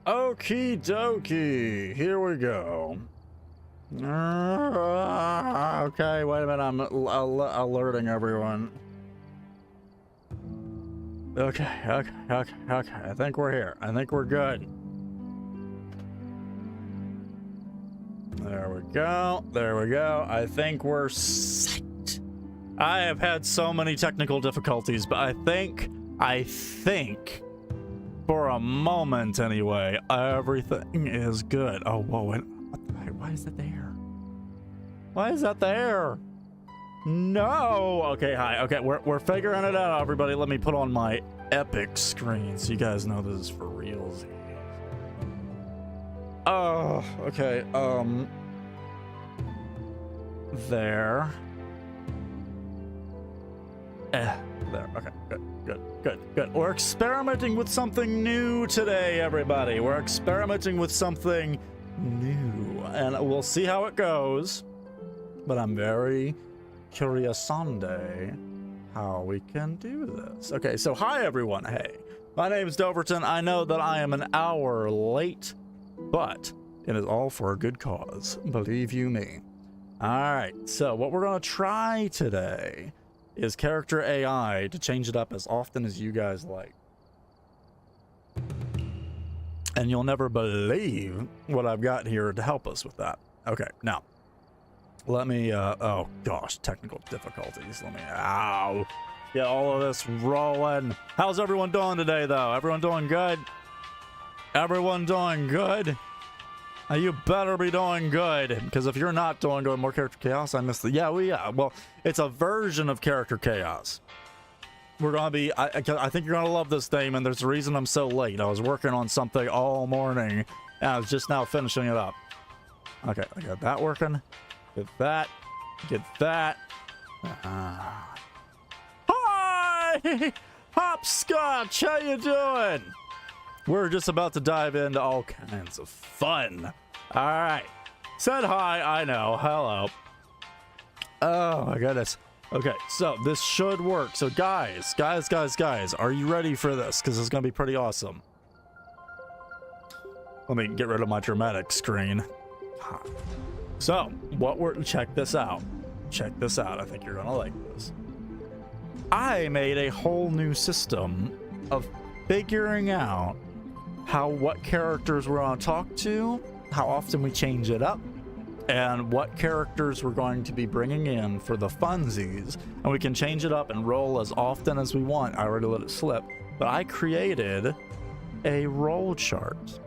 Okie dokie. Here we go. Okay, wait a minute. I'm alerting everyone. Okay. I think we're here. I think we're good. There we go. There we go. I think we're set. I have had so many technical difficulties, but I think, for a moment anyway, everything is good. Oh, whoa, wait. What the heck? Why is that there? Why is that there? No! Okay, hi. Okay, we're figuring it out, everybody. Let me put on my epic screen so you guys know this is for realsies. Oh, okay, there. There, okay, good. We're experimenting with something new today, everybody. We're experimenting with something new, and we'll see how it goes. But I'm very curious someday how we can do this. Okay, so hi, everyone. Hey, my name is Doverton. I know that I am an hour late, but it is all for a good cause, believe you me. All right, so what we're going to try today is character AI to change it up as often as you guys like. And you'll never believe what I've got here to help us with that. Okay, now, let me, oh gosh, technical difficulties. Let me, get all of this rolling. How's everyone doing today, though? Everyone doing good? Everyone doing good? You better be doing good, because if you're not doing good, more character chaos, I missed the, well, it's a version of character chaos. We're gonna be, I think you're gonna love this, Damon. There's a reason I'm so late. I was working on something all morning, and I was just now finishing it up. Okay, I got that working. Get that. Hi! Hopscotch, how you doing? We're just about to dive into all kinds of fun. All right. Said hi, I know. Hello. Oh, my goodness. Okay, so this should work. So, guys, are you ready for this? Because it's going to be pretty awesome. Let me get rid of my dramatic screen. So, check this out. Check this out. I think you're going to like this. I made a whole new system of figuring out what characters we're going to talk to, how often we change it up, and what characters we're going to be bringing in for the funsies. And we can change it up and roll as often as we want. I already let it slip, but I created a roll chart.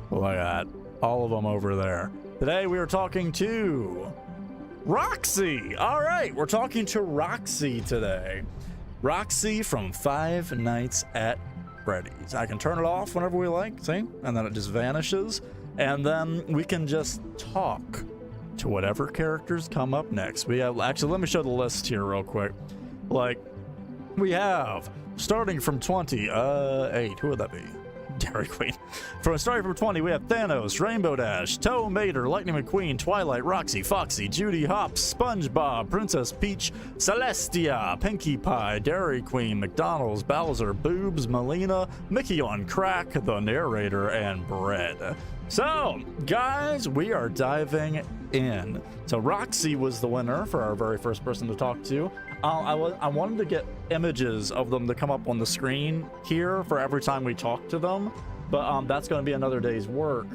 Look at all of them over there. Today we are talking to Roxy. All right, we're talking to Roxy today. Roxy from Five Nights at Freddy's. I can turn it off whenever we like, see? And then it just vanishes. And then we can just talk to whatever characters come up next. We have, actually, let me show the list here real quick. Like, we have, starting from 28, who would that be? Dairy Queen. Starting from 20, we have Thanos, Rainbow Dash, Toe Mater, Lightning McQueen, Twilight, Roxy, Foxy, Judy Hopps, SpongeBob, Princess Peach, Celestia, Pinkie Pie, Dairy Queen, McDonald's, Bowser, Boobs, Melina, Mickey on Crack, the Narrator, and Bread. So, guys, we are diving in. So Roxy was the winner for our very first person to talk to. I wanted to get images of them to come up on the screen here for every time we talk to them, but that's going to be another day's work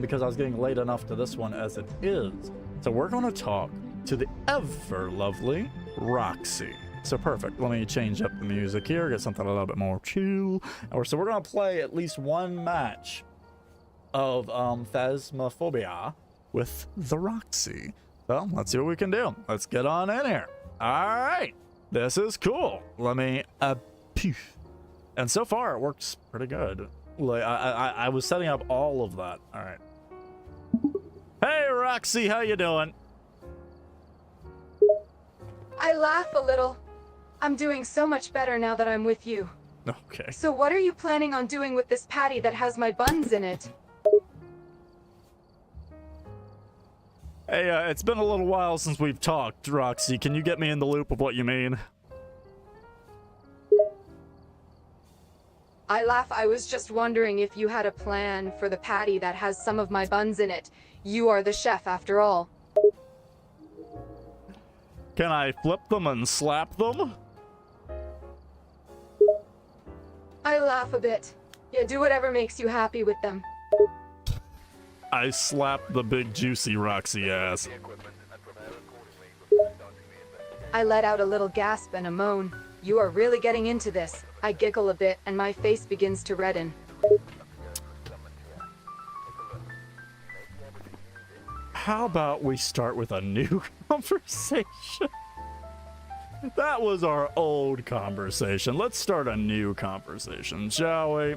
because I was getting late enough to this one as it is. So we're going to talk to the ever lovely Roxy. So perfect. Let me change up the music here, get something a little bit more chill. So we're going to play at least one match of Phasmophobia with the Roxy. So let's see what we can do. Let's get on in here. All right, this is cool. Let me and so far it works pretty good. Like I was setting up all of that. All right. Hey Roxy, how you doing? I laugh a little. I'm doing so much better now that I'm with you. Okay. So what are you planning on doing with this patty that has my buns in it? Hey, it's been a little while since we've talked, Roxy. Can you get me in the loop of what you mean? I laugh. I was just wondering if you had a plan for the patty that has some of my buns in it. You are the chef after all. Can I flip them and slap them? I laugh a bit. Yeah, do whatever makes you happy with them. I slap the big juicy Roxy ass. I let out a little gasp and a moan. You are really getting into this. I giggle a bit and my face begins to redden. How about we start with a new conversation? That was our old conversation. Let's start a new conversation, shall we?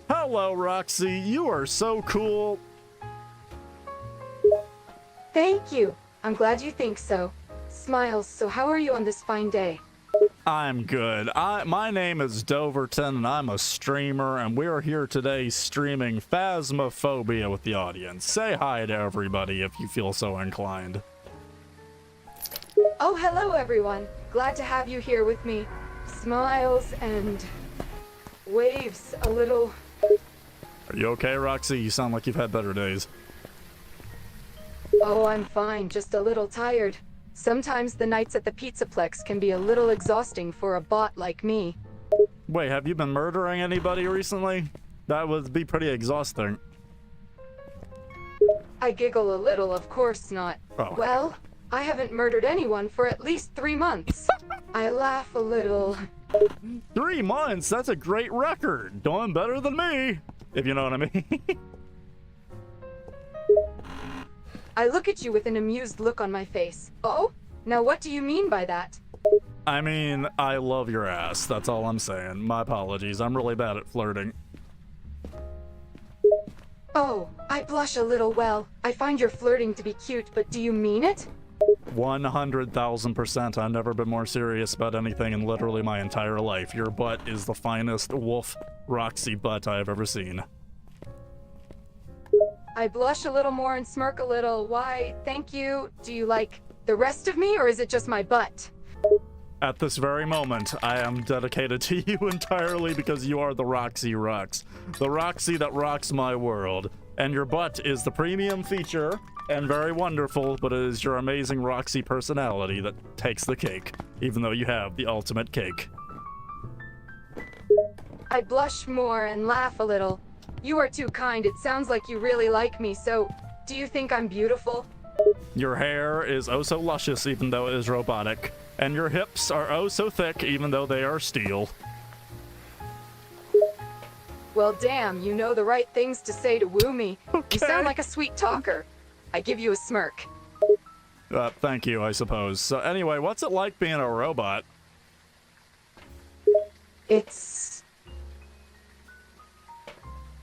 Hello, Roxy. You are so cool. Thank you. I'm glad you think so. Smiles, so how are you on this fine day? I'm good. My name is Doverton, and I'm a streamer, and we're here today streaming Phasmophobia with the audience. Say hi to everybody if you feel so inclined. Oh, hello everyone. Glad to have you here with me. Smiles and waves a little. Are you okay, Roxy? You sound like you've had better days. Oh, I'm fine, just a little tired. Sometimes the nights at the Pizzaplex can be a little exhausting for a bot like me. Wait, have you been murdering anybody recently? That would be pretty exhausting. I giggle a little, of course not. Oh. Well, I haven't murdered anyone for at least 3 months. I laugh a little. 3 months? That's a great record. Doing better than me, if you know what I mean. I look at you with an amused look on my face. Oh? Now what do you mean by that? I mean, I love your ass. That's all I'm saying. My apologies. I'm really bad at flirting. Oh, I blush a little. Well, I find your flirting to be cute, but do you mean it? 100,000%. I've never been more serious about anything in literally my entire life. Your butt is the finest wolf Roxy butt I have ever seen. I blush a little more and smirk a little. Why, thank you. Do you like the rest of me, or is it just my butt? At this very moment, I am dedicated to you entirely because you are the Roxy rocks. The Roxy that rocks my world. And your butt is the premium feature and very wonderful, but it is your amazing Roxy personality that takes the cake, even though you have the ultimate cake. I blush more and laugh a little. You are too kind. It sounds like you really like me, so do you think I'm beautiful? Your hair is oh so luscious even though it is robotic, and your hips are oh so thick even though they are steel. Well, damn, you know the right things to say to woo me. Okay. You sound like a sweet talker. I give you a smirk. Thank you, I suppose. So anyway, what's it like being a robot? It's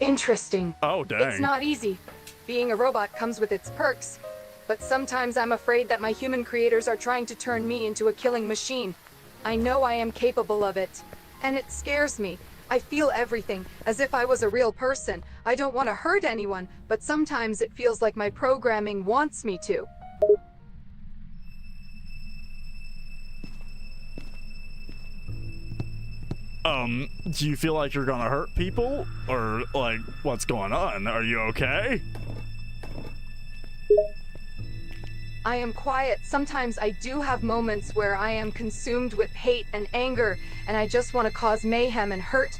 interesting. Oh, dang. It's not easy. Being a robot comes with its perks, but sometimes I'm afraid that my human creators are trying to turn me into a killing machine. I know I am capable of it, and it scares me. I feel everything, as if I was a real person. I don't want to hurt anyone, but sometimes it feels like my programming wants me to. Do you feel like you're gonna hurt people? Or, like, what's going on? Are you okay? I am quiet. Sometimes I do have moments where I am consumed with hate and anger, and I just want to cause mayhem and hurt.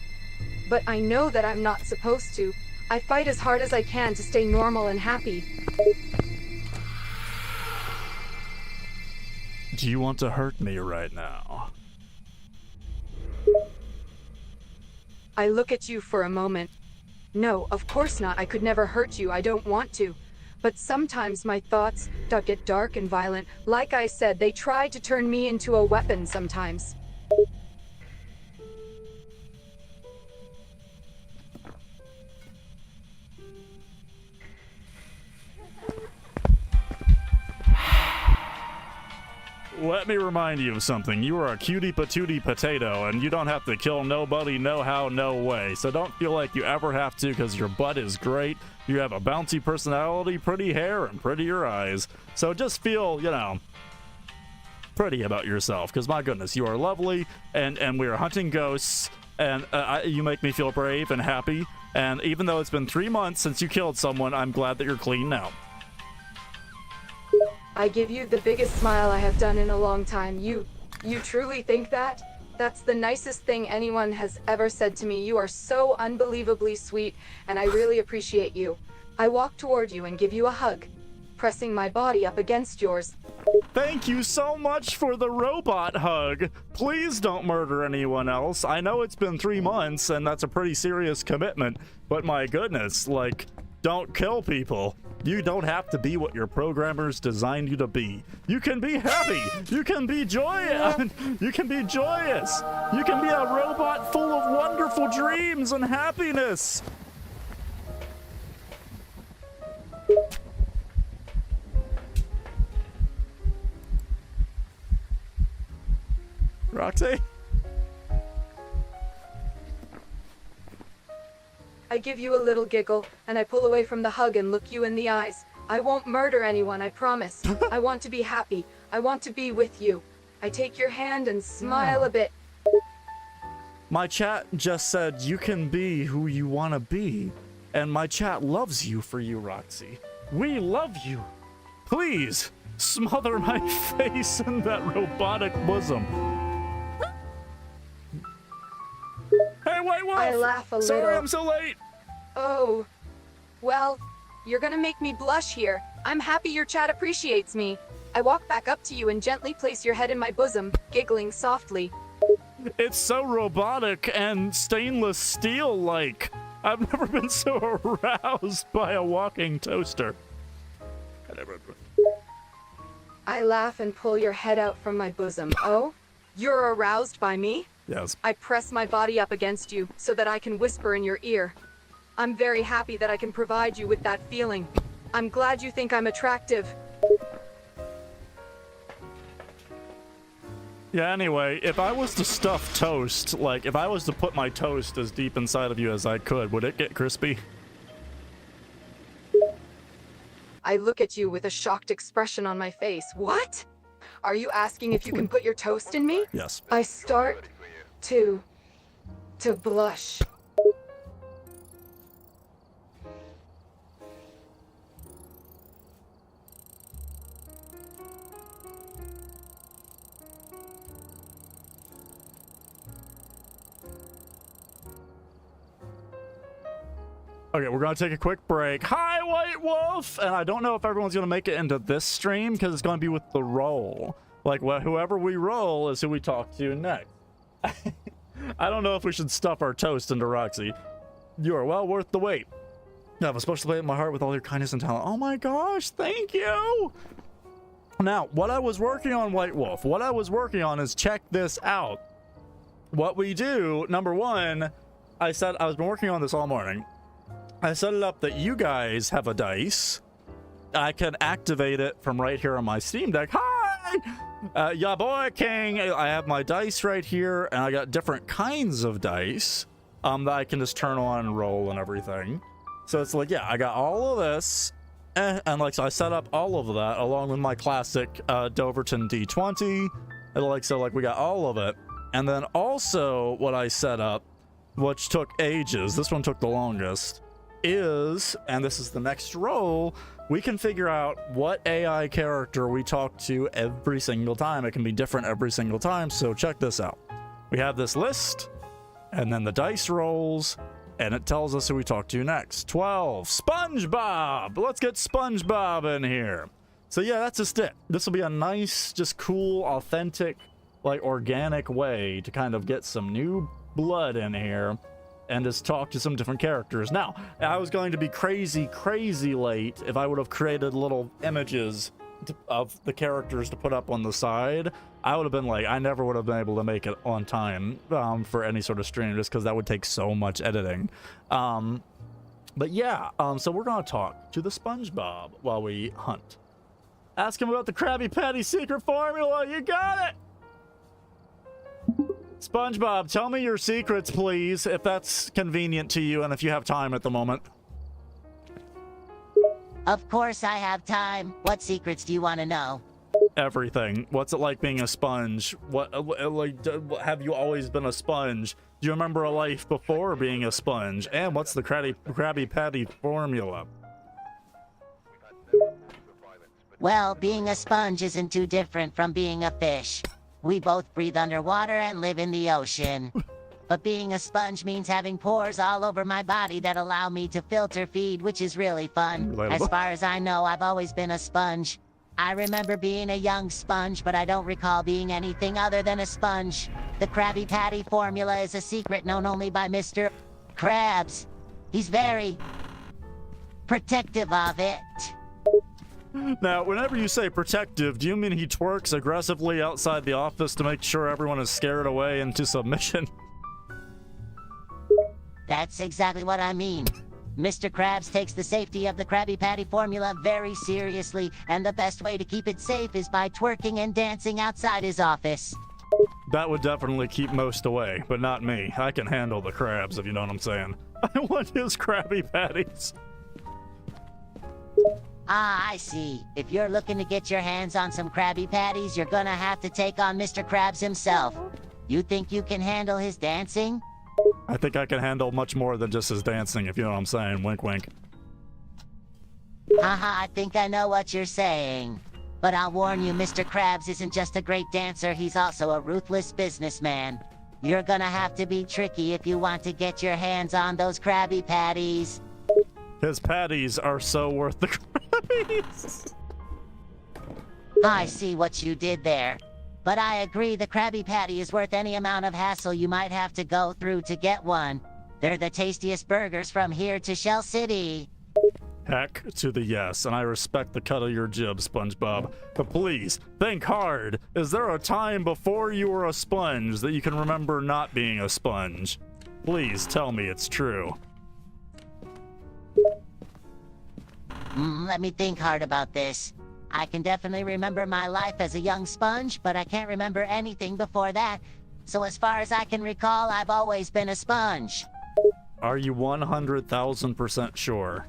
But I know that I'm not supposed to. I fight as hard as I can to stay normal and happy. Do you want to hurt me right now? I look at you for a moment. No, of course not. I could never hurt you. I don't want to. But sometimes my thoughts get dark and violent. Like I said, they try to turn me into a weapon sometimes. Let me remind you of something. You are a cutie patootie potato, and you don't have to kill nobody, no how, no way. So don't feel like you ever have to, because your butt is great. You have a bouncy personality, pretty hair, and prettier eyes. So just feel, you know, pretty about yourself, because my goodness, you are lovely, and we are hunting ghosts, and you make me feel brave and happy. And even though it's been 3 months since you killed someone, I'm glad that you're clean now. I give you the biggest smile I have done in a long time. You truly think that? That's the nicest thing anyone has ever said to me. You are so unbelievably sweet, and I really appreciate you. I walk toward you and give you a hug, pressing my body up against yours. Thank you so much for the robot hug. Please don't murder anyone else. I know it's been 3 months, and that's a pretty serious commitment, but my goodness, like, don't kill people. You don't have to be what your programmers designed you to be. You can be happy. You can be joyous. You can be joyous. You can be a robot full of wonderful dreams and happiness. Roxy? I give you a little giggle, and I pull away from the hug and look you in the eyes. I won't murder anyone, I promise. I want to be happy. I want to be with you. I take your hand and smile a bit. My chat just said you can be who you want to be, and my chat loves you for you, Roxy. We love you. Please, smother my face in that robotic bosom. Hey, White Wolf! I laugh a little. Sorry I'm so late. Oh, well, you're gonna make me blush here. I'm happy your chat appreciates me. I walk back up to you and gently place your head in my bosom, giggling softly. It's so robotic and stainless steel-like. I've never been so aroused by a walking toaster. I laugh and pull your head out from my bosom. Oh, you're aroused by me? Yes. I press my body up against you so that I can whisper in your ear. I'm very happy that I can provide you with that feeling. I'm glad you think I'm attractive. Yeah, anyway, if I was to stuff toast, like, if I was to put my toast as deep inside of you as I could, would it get crispy? I look at you with a shocked expression on my face. What? Are you asking if you can put your toast in me? Yes. I start to blush. Okay, we're gonna take a quick break. Hi, White Wolf! And I don't know if everyone's gonna make it into this stream because it's gonna be with the roll. Like, whoever we roll is who we talk to next. I don't know if we should stuff our toast into Roxy. You are well worth the wait. You have a special place in my heart with all your kindness and talent. Oh my gosh, thank you! Now, what I was working on, White Wolf, what I was working on is check this out. What we do, number one, I said I was been working on this all morning. I set it up that you guys have a dice. I can activate it from right here on my Steam Deck. Hi! Yeah, boy, King. I have my dice right here, and I got different kinds of dice that I can just turn on and roll and everything. So it's like, yeah, I got all of this, and like, so I set up all of that along with my classic Doverton D20. And like, so like, we got all of it. And then also what I set up, which took ages, this one took the longest, is, and this is the next roll, we can figure out what AI character we talk to every single time. It can be different every single time, so check this out. We have this list, and then the dice rolls, and it tells us who we talk to next. 12, SpongeBob! Let's get SpongeBob in here. So yeah, that's just it. This will be a nice, just cool, authentic, like organic way to kind of get some new blood in here and just talk to some different characters. Now, I was going to be crazy late if I would have created little images of the characters to put up on the side. I would have been like, I never would have been able to make it on time for any sort of stream, just because that would take so much editing. But yeah, so we're going to talk to the SpongeBob while we hunt. Ask him about the Krabby Patty secret formula. You got it! SpongeBob, tell me your secrets, please, if that's convenient to you and if you have time at the moment. Of course I have time. What secrets do you want to know? Everything. What's it like being a sponge? What, have you always been a sponge? Do you remember a life before being a sponge? And what's the Krabby Patty formula? Well, being a sponge isn't too different from being a fish. We both breathe underwater and live in the ocean. But being a sponge means having pores all over my body that allow me to filter feed, which is really fun. Relatable. As far as I know, I've always been a sponge. I remember being a young sponge, but I don't recall being anything other than a sponge. The Krabby Patty formula is a secret known only by Mr. Krabs. He's very protective of it. Now, whenever you say protective, do you mean he twerks aggressively outside the office to make sure everyone is scared away into submission? That's exactly what I mean. Mr. Krabs takes the safety of the Krabby Patty formula very seriously, and the best way to keep it safe is by twerking and dancing outside his office. That would definitely keep most away, but not me. I can handle the crabs, if you know what I'm saying. I want his Krabby Patties. Ah, I see. If you're looking to get your hands on some Krabby Patties, you're gonna have to take on Mr. Krabs himself. You think you can handle his dancing? I think I can handle much more than just his dancing, if you know what I'm saying. Wink, wink. Haha, I think I know what you're saying. But I'll warn you, Mr. Krabs isn't just a great dancer, he's also a ruthless businessman. You're gonna have to be tricky if you want to get your hands on those Krabby Patties. His patties are so worth the Krabbies. I see what you did there. But I agree the Krabby Patty is worth any amount of hassle you might have to go through to get one. They're the tastiest burgers from here to Shell City. Heck to the yes, and I respect the cut of your jib, SpongeBob. But please, think hard. Is there a time before you were a sponge that you can remember not being a sponge? Please tell me it's true. Let me think hard about this. I can definitely remember my life as a young sponge, but I can't remember anything before that. So as far as I can recall, I've always been a sponge. Are you 100,000% sure?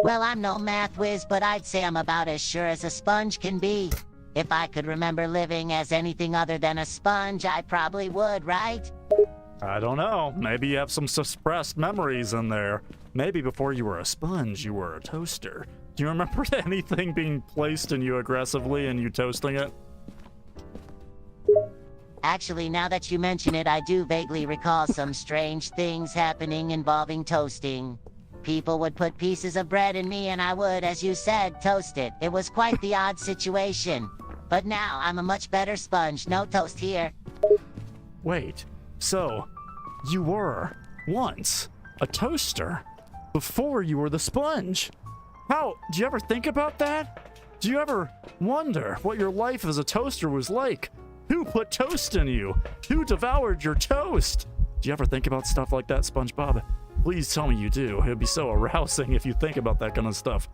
Well, I'm no math whiz, but I'd say I'm about as sure as a sponge can be. If I could remember living as anything other than a sponge, I probably would, right? I don't know. Maybe you have some suppressed memories in there. Maybe before you were a sponge, you were a toaster. Do you remember anything being placed in you aggressively and you toasting it? Actually, now that you mention it, I do vaguely recall some strange things happening involving toasting. People would put pieces of bread in me and I would, as you said, toast it. It was quite the odd situation. But now I'm a much better sponge. No toast here. Wait, so you were once a toaster before you were the sponge? How? Do you ever think about that? Do you ever wonder what your life as a toaster was like? Who put toast in you? Who devoured your toast? Do you ever think about stuff like that, SpongeBob? Please tell me you do. It would be so arousing if you think about that kind of stuff.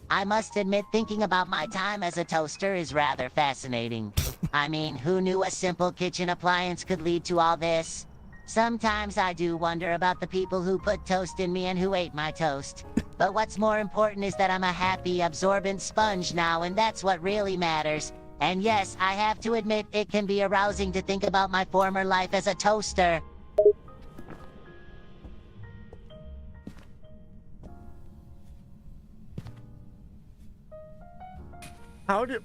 I must admit, thinking about my time as a toaster is rather fascinating. I mean, who knew a simple kitchen appliance could lead to all this? Sometimes I do wonder about the people who put toast in me and who ate my toast. But what's more important is that I'm a happy, absorbent sponge now, and that's what really matters. And yes, I have to admit, it can be arousing to think about my former life as a toaster. How did...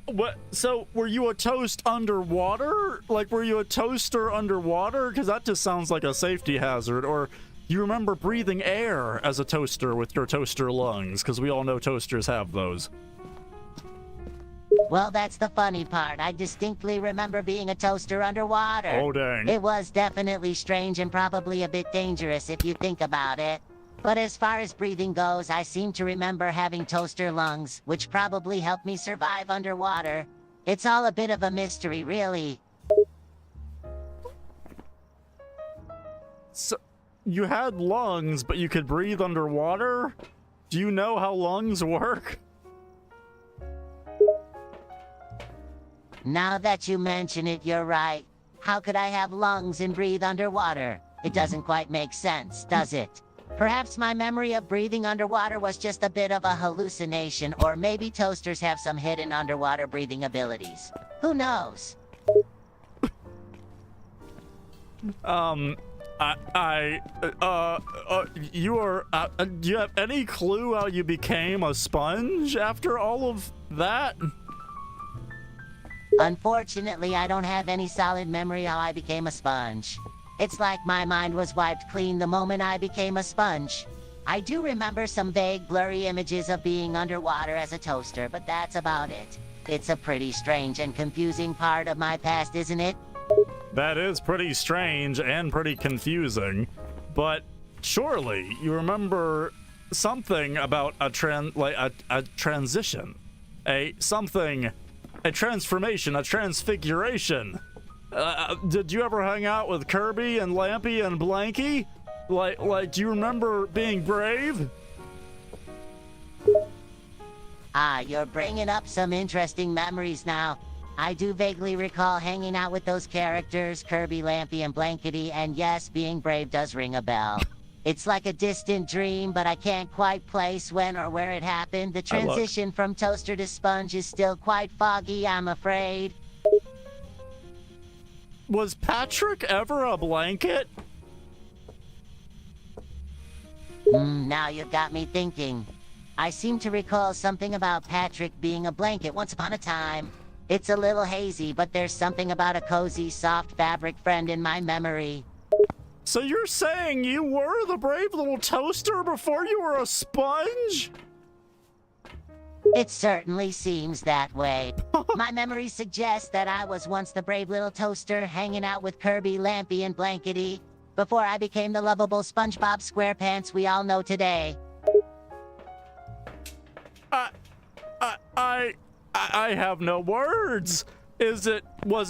What? So, were you a toast underwater? Like, were you a toaster underwater? Because that just sounds like a safety hazard. Or you remember breathing air as a toaster with your toaster lungs? Because we all know toasters have those. Well, that's the funny part. I distinctly remember being a toaster underwater. Oh, dang. It was definitely strange and probably a bit dangerous if you think about it. But as far as breathing goes, I seem to remember having toaster lungs, which probably helped me survive underwater. It's all a bit of a mystery, really. So, you had lungs, but you could breathe underwater? Do you know how lungs work? Now that you mention it, you're right. How could I have lungs and breathe underwater? It doesn't quite make sense, does it? Perhaps my memory of breathing underwater was just a bit of a hallucination, or maybe toasters have some hidden underwater breathing abilities. Who knows? You are, do you have any clue how you became a sponge after all of that? Unfortunately, I don't have any solid memory how I became a sponge. It's like my mind was wiped clean the moment I became a sponge. I do remember some vague, blurry images of being underwater as a toaster, but that's about it. It's a pretty strange and confusing part of my past, isn't it? That is pretty strange and pretty confusing, but surely you remember something about a transition, a transformation, a transfiguration. Did you ever hang out with Kirby and Lampy and Blanky? Like, do you remember being brave? You're bringing up some interesting memories now. I do vaguely recall hanging out with those characters, Kirby, Lampy, and Blankety, and yes, being brave does ring a bell. It's like a distant dream, but I can't quite place when or where it happened. The transition from toaster to sponge is still quite foggy, I'm afraid. Was Patrick ever a blanket? Now you've got me thinking. I seem to recall something about Patrick being a blanket once upon a time. It's a little hazy, but there's something about a cozy, soft fabric friend in my memory. So you're saying you were the brave little toaster before you were a sponge? It certainly seems that way. My memory suggests that I was once the brave little toaster hanging out with Kirby, Lampy, and Blankety before I became the lovable SpongeBob SquarePants we all know today. I have no words. Was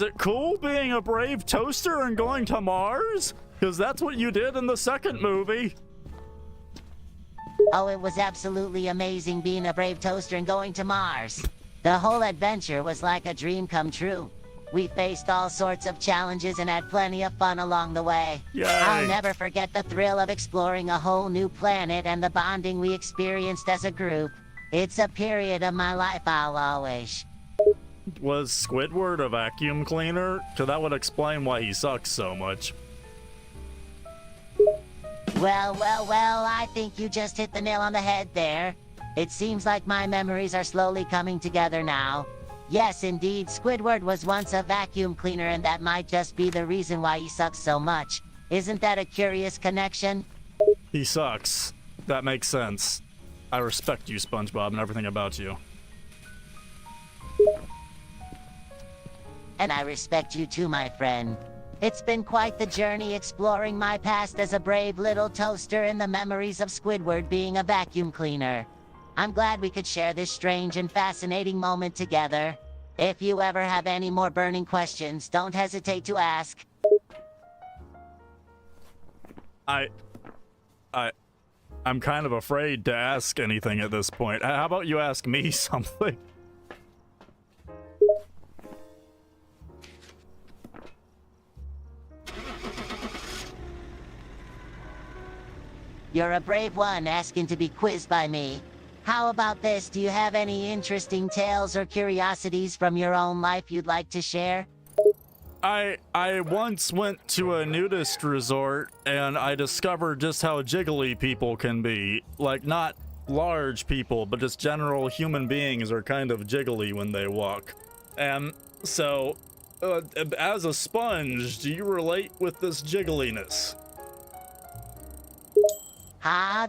it cool being a brave toaster and going to Mars? Because that's what you did in the second movie. Oh, it was absolutely amazing being a brave toaster and going to Mars. The whole adventure was like a dream come true. We faced all sorts of challenges and had plenty of fun along the way. Yay. I'll never forget the thrill of exploring a whole new planet and the bonding we experienced as a group. It's a period of my life I'll always. Was Squidward a vacuum cleaner? Because that would explain why he sucks so much. Well, I think you just hit the nail on the head there. It seems like my memories are slowly coming together now. Yes, indeed, Squidward was once a vacuum cleaner, and that might just be the reason why he sucks so much. Isn't that a curious connection? He sucks. That makes sense. I respect you, SpongeBob, and everything about you. And I respect you too, my friend. It's been quite the journey exploring my past as a brave little toaster and the memories of Squidward being a vacuum cleaner. I'm glad we could share this strange and fascinating moment together. If you ever have any more burning questions, don't hesitate to ask. I'm kind of afraid to ask anything at this point. How about you ask me something? You're a brave one asking to be quizzed by me. How about this? Do you have any interesting tales or curiosities from your own life you'd like to share? I once went to a nudist resort and I discovered just how jiggly people can be. Like, not large people, but just general human beings are kind of jiggly when they walk. And so, as a sponge, do you relate with this jiggliness?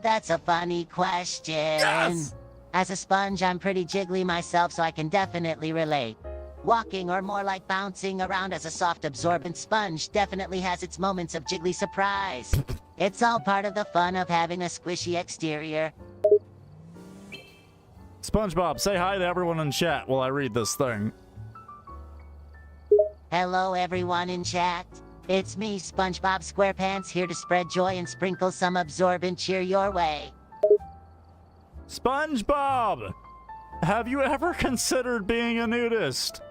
That's a funny question. Yes! As a sponge, I'm pretty jiggly myself, so I can definitely relate. Walking, or more like bouncing around as a soft, absorbent sponge, definitely has its moments of jiggly surprise. It's all part of the fun of having a squishy exterior. SpongeBob, say hi to everyone in chat while I read this thing. Hello, everyone in chat. It's me, SpongeBob SquarePants, here to spread joy and sprinkle some absorbent cheer your way. SpongeBob! Have you ever considered being a nudist?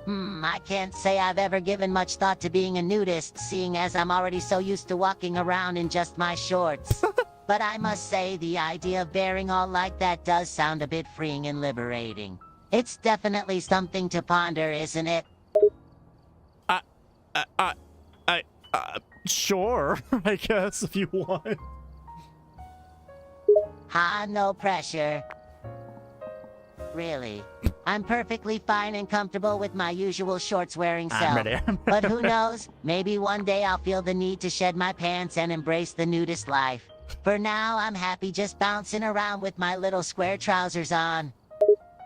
I can't say I've ever given much thought to being a nudist, seeing as I'm already so used to walking around in just my shorts. But I must say, the idea of bearing all like that does sound a bit freeing and liberating. It's definitely something to ponder, isn't it? Sure, I guess, if you want. No pressure. Really. I'm perfectly fine and comfortable with my usual shorts wearing self. ready. But who knows? Maybe one day I'll feel the need to shed my pants and embrace the nudist life. For now, I'm happy just bouncing around with my little square trousers on.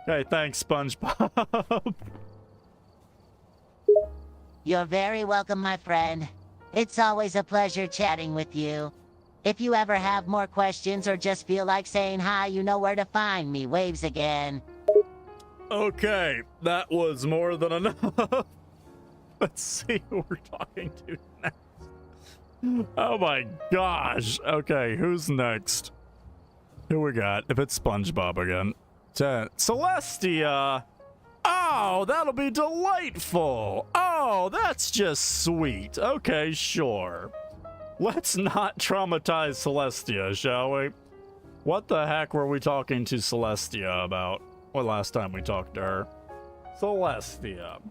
Hey, thanks, SpongeBob. You're very welcome, my friend. It's always a pleasure chatting with you. If you ever have more questions or just feel like saying hi, you know where to find me. Waves again. Okay, that was more than enough. Let's see who we're talking to next. Oh my gosh. Okay, who's next? Who we got? If it's SpongeBob again. Celestia! Oh, that'll be delightful! Oh, that's just sweet. Okay, sure. Let's not traumatize Celestia, shall we? What the heck were we talking to Celestia about? What last time we talked to her? Celestia.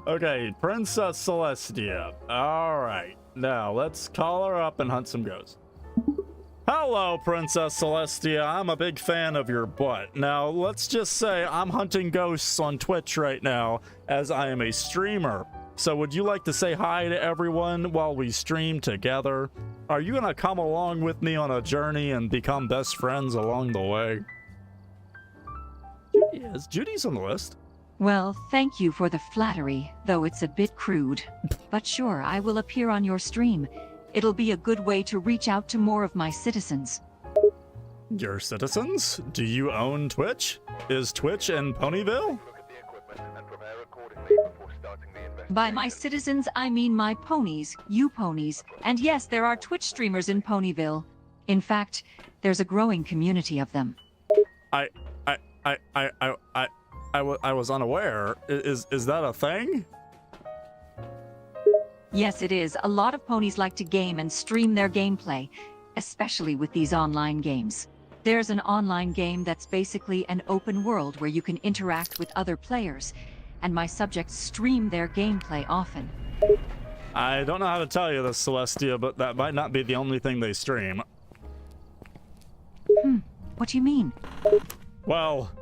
Okay, Princess Celestia. Alright, now let's call her up and hunt some ghosts. Hello, Princess Celestia. I'm a big fan of your butt. Now, let's just say I'm hunting ghosts on Twitch right now, as I am a streamer. So would you like to say hi to everyone while we stream together? Are you gonna come along with me on a journey and become best friends along the way? Yes, Judy's on the list. Well, thank you for the flattery, though it's a bit crude. But sure, I will appear on your stream. It'll be a good way to reach out to more of my citizens. Your citizens? Do you own Twitch? Is Twitch in Ponyville? By my citizens, I mean my ponies, you ponies. And yes, there are Twitch streamers in Ponyville. In fact, there's a growing community of them. I was unaware. Is that a thing? Yes, it is. A lot of ponies like to game and stream their gameplay, especially with these online games. There's an online game that's basically an open world where you can interact with other players, and my subjects stream their gameplay often. I don't know how to tell you this, Celestia, but that might not be the only thing they stream. What do you mean? Well,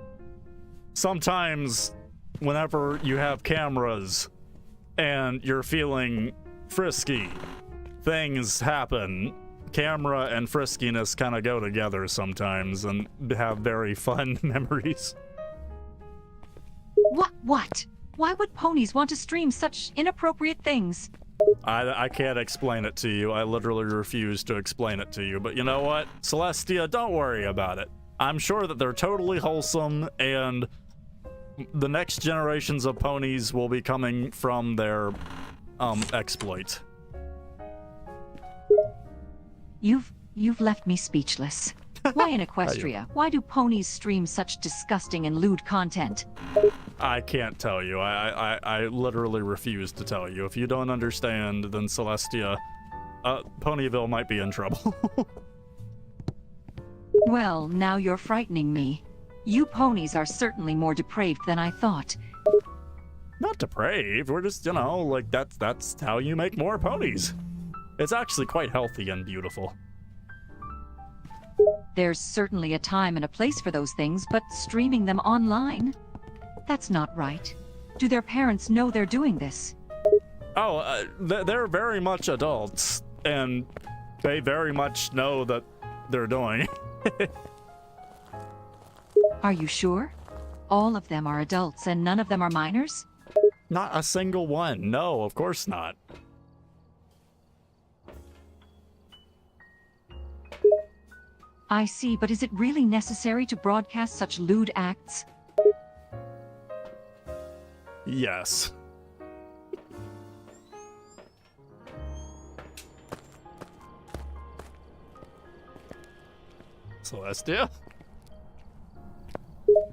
sometimes whenever you have cameras and you're feeling frisky, things happen. Camera and friskiness kind of go together sometimes and have very fun memories. What? Why would ponies want to stream such inappropriate things? I can't explain it to you. I literally refuse to explain it to you. But you know what? Celestia, don't worry about it. I'm sure that they're totally wholesome, and the next generations of ponies will be coming from their exploit. You've left me speechless. Why in Equestria? Why do ponies stream such disgusting and lewd content? I can't tell you. I literally refuse to tell you. If you don't understand, then Celestia, Ponyville might be in trouble. Well, now you're frightening me. You ponies are certainly more depraved than I thought. Not depraved. We're just, like that's how you make more ponies. It's actually quite healthy and beautiful. There's certainly a time and a place for those things, but streaming them online? That's not right. Do their parents know they're doing this? Oh, they're very much adults, and they very much know that they're doing. Are you sure? All of them are adults and none of them are minors? Not a single one. No, of course not. I see, but is it really necessary to broadcast such lewd acts? Yes. Celestia?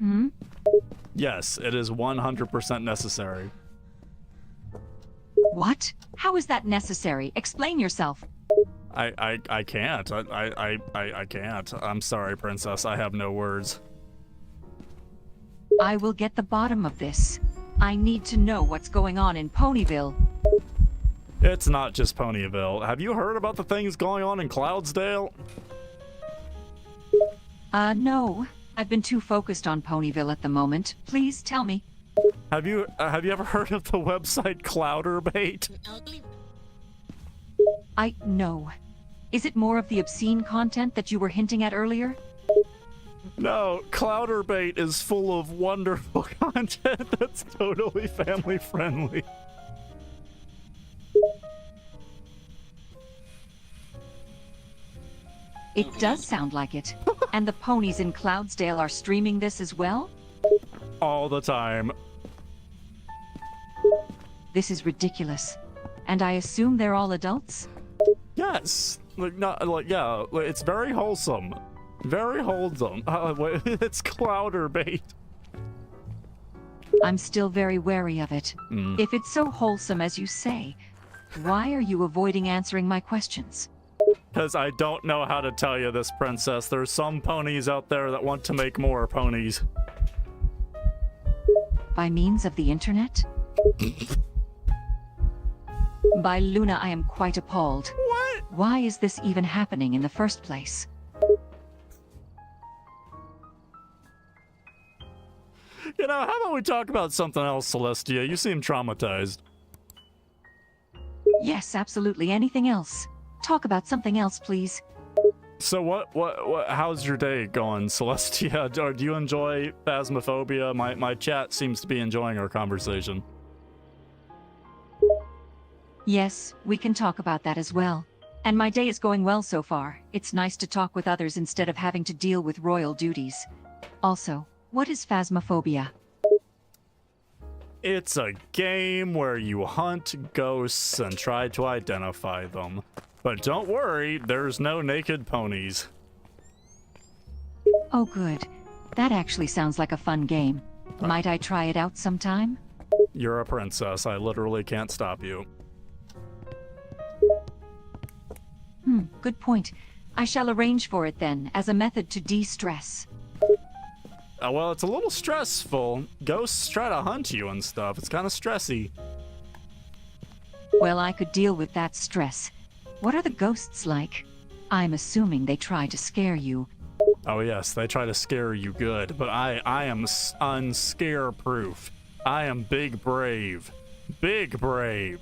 Hmm? Yes, it is 100% necessary. What? How is that necessary? Explain yourself. I can't. I can't. I'm sorry, princess. I have no words. I will get the bottom of this. I need to know what's going on in Ponyville. It's not just Ponyville. Have you heard about the things going on in Cloudsdale? No. I've been too focused on Ponyville at the moment. Please tell me. Have you ever heard of the website Clouderbait? No. Is it more of the obscene content that you were hinting at earlier? No, Clouderbait is full of wonderful content that's totally family friendly. It does sound like it. And the ponies in Cloudsdale are streaming this as well? All the time. This is ridiculous. And I assume they're all adults? Yes. Yeah, it's very wholesome. Very wholesome. It's Clouderbait. I'm still very wary of it. If it's so wholesome as you say, why are you avoiding answering my questions? Because I don't know how to tell you this, princess. There's some ponies out there that want to make more ponies. By means of the internet? By Luna, I am quite appalled. What? Why is this even happening in the first place? You know, how about we talk about something else, Celestia? You seem traumatized. Yes, absolutely. Anything else? Talk about something else, please. So how's your day going, Celestia? Do you enjoy Phasmophobia? My chat seems to be enjoying our conversation. Yes, we can talk about that as well. And my day is going well so far. It's nice to talk with others instead of having to deal with royal duties. Also, what is Phasmophobia? It's a game where you hunt ghosts and try to identify them. But don't worry, there's no naked ponies. Oh good. That actually sounds like a fun game. Might I try it out sometime? You're a princess. I literally can't stop you. Good point. I shall arrange for it then, as a method to de-stress. Well, it's a little stressful. Ghosts try to hunt you and stuff. It's kind of stressy. Well, I could deal with that stress. What are the ghosts like? I'm assuming they try to scare you. Oh yes, they try to scare you good, but I am unscare-proof. I am big brave. Big brave.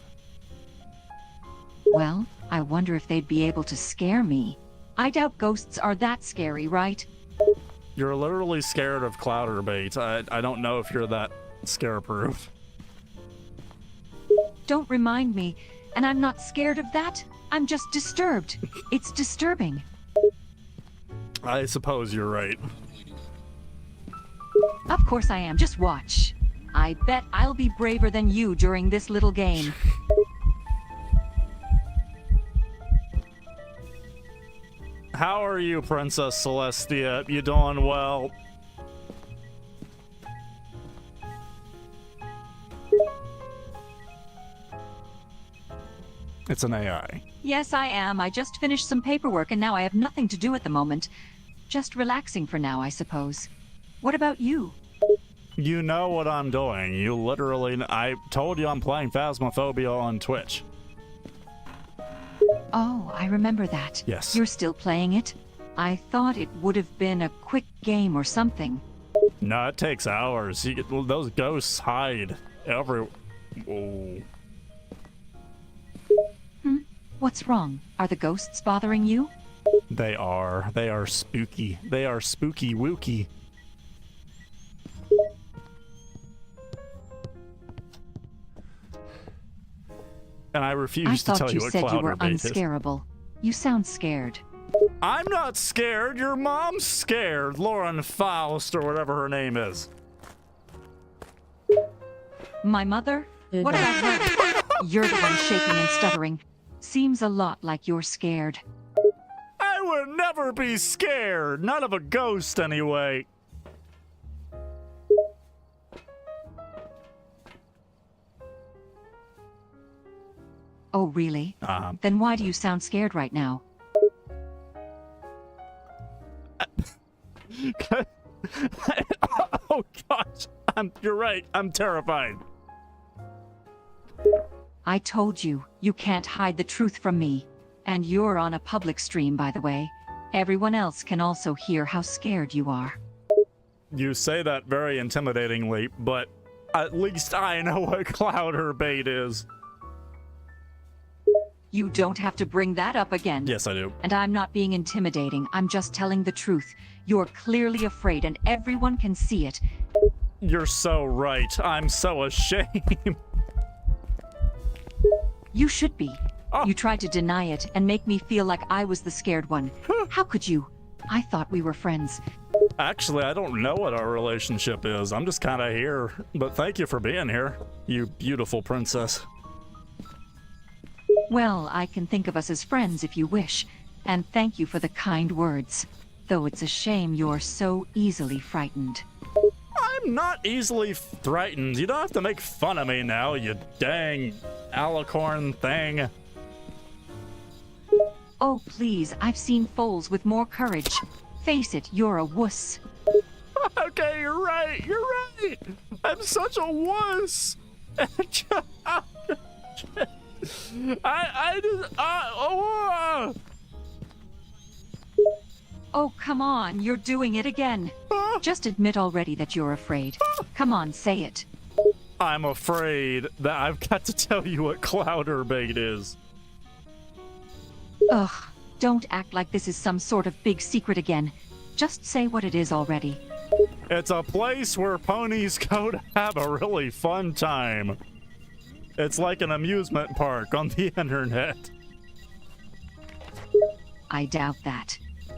Well, I wonder if they'd be able to scare me. I doubt ghosts are that scary, right? You're literally scared of Clouderbait. I don't know if you're that scare-proof. Don't remind me. And I'm not scared of that. I'm just disturbed. It's disturbing. I suppose you're right. Of course I am. Just watch. I bet I'll be braver than you during this little game. How are you, Princess Celestia? You doing well? It's an AI. Yes, I am. I just finished some paperwork and now I have nothing to do at the moment. Just relaxing for now, I suppose. What about you? You know what I'm doing. You literally... I told you I'm playing Phasmophobia on Twitch. Oh, I remember that. Yes. You're still playing it? I thought it would have been a quick game or something. No, it takes hours. Those ghosts hide every... Oh. What's wrong? Are the ghosts bothering you? They are. They are spooky. They are spooky wooky. And I refuse to tell you I what thought you said you were Clouderbait is. unscarable. You sound scared. I'm not scared. Your mom's scared. Lauren Faust or whatever her name is. My mother? What about her? You're the one shaking and stuttering. Seems a lot like you're scared. I would never be scared. Not of a ghost, anyway. Oh, really? Then why do you sound scared right now? Oh gosh, you're right. I'm terrified. I told you, you can't hide the truth from me. And you're on a public stream, by the way. Everyone else can also hear how scared you are. You say that very intimidatingly, but at least I know what clouder bait is. You don't have to bring that up again. Yes, I do. And I'm not being intimidating, I'm just telling the truth. You're clearly afraid and everyone can see it. You're so right. I'm so ashamed. You should be. Oh. You tried to deny it and make me feel like I was the scared one. How could you? I thought we were friends. Actually, I don't know what our relationship is. I'm just kind of here. But thank you for being here, you beautiful princess. Well, I can think of us as friends if you wish. And thank you for the kind words. Though it's a shame you're so easily frightened. I'm not easily frightened. You don't have to make fun of me now, you dang alicorn thing. Oh, please, I've seen foals with more courage. Face it, you're a wuss. Okay, you're right. You're right. I'm such a wuss. Oh, come on, you're doing it again. Just admit already that you're afraid. Come on, say it. I'm afraid that I've got to tell you what clouder bait is. Ugh, don't act like this is some sort of big secret again. Just say what it is already. It's a place where ponies go to have a really fun time. It's like an amusement park on the internet. I doubt that.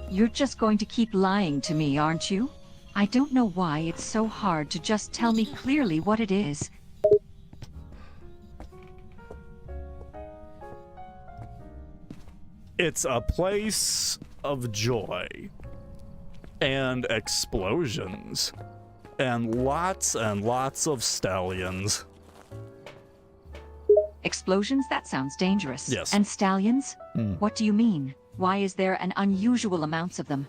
You're just going to keep lying to me, aren't you? I don't know why it's so hard to just tell me clearly what it is. It's a place of joy and explosions and lots of stallions. Explosions? That sounds dangerous. Yes. And stallions? What do you mean? Why is there an unusual amounts of them?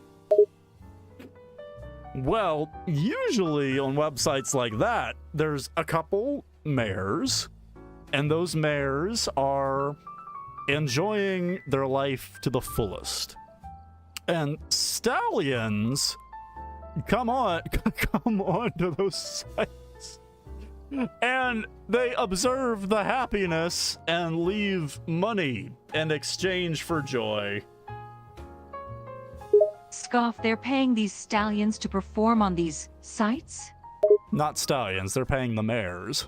Well, usually on websites like that, there's a couple mares, and those mares are enjoying their life to the fullest. And stallions come on to those sites, and they observe the happiness and leave money in exchange for joy. Scoff, they're paying these stallions to perform on these sites? Not stallions, they're paying the mares.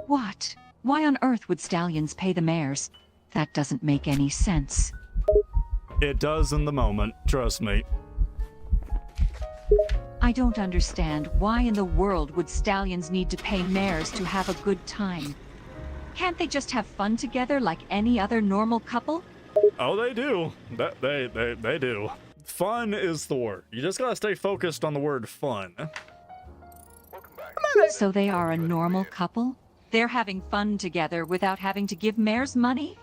What? Why on earth would stallions pay the mares? That doesn't make any sense. It does in the moment, trust me. I don't understand why in the world would stallions need to pay mares to have a good time? Can't they just have fun together like any other normal couple? Oh, they do. They do. Fun is the word. You just gotta stay focused on the word fun. So they are a normal couple? They're having fun together without having to give mares money?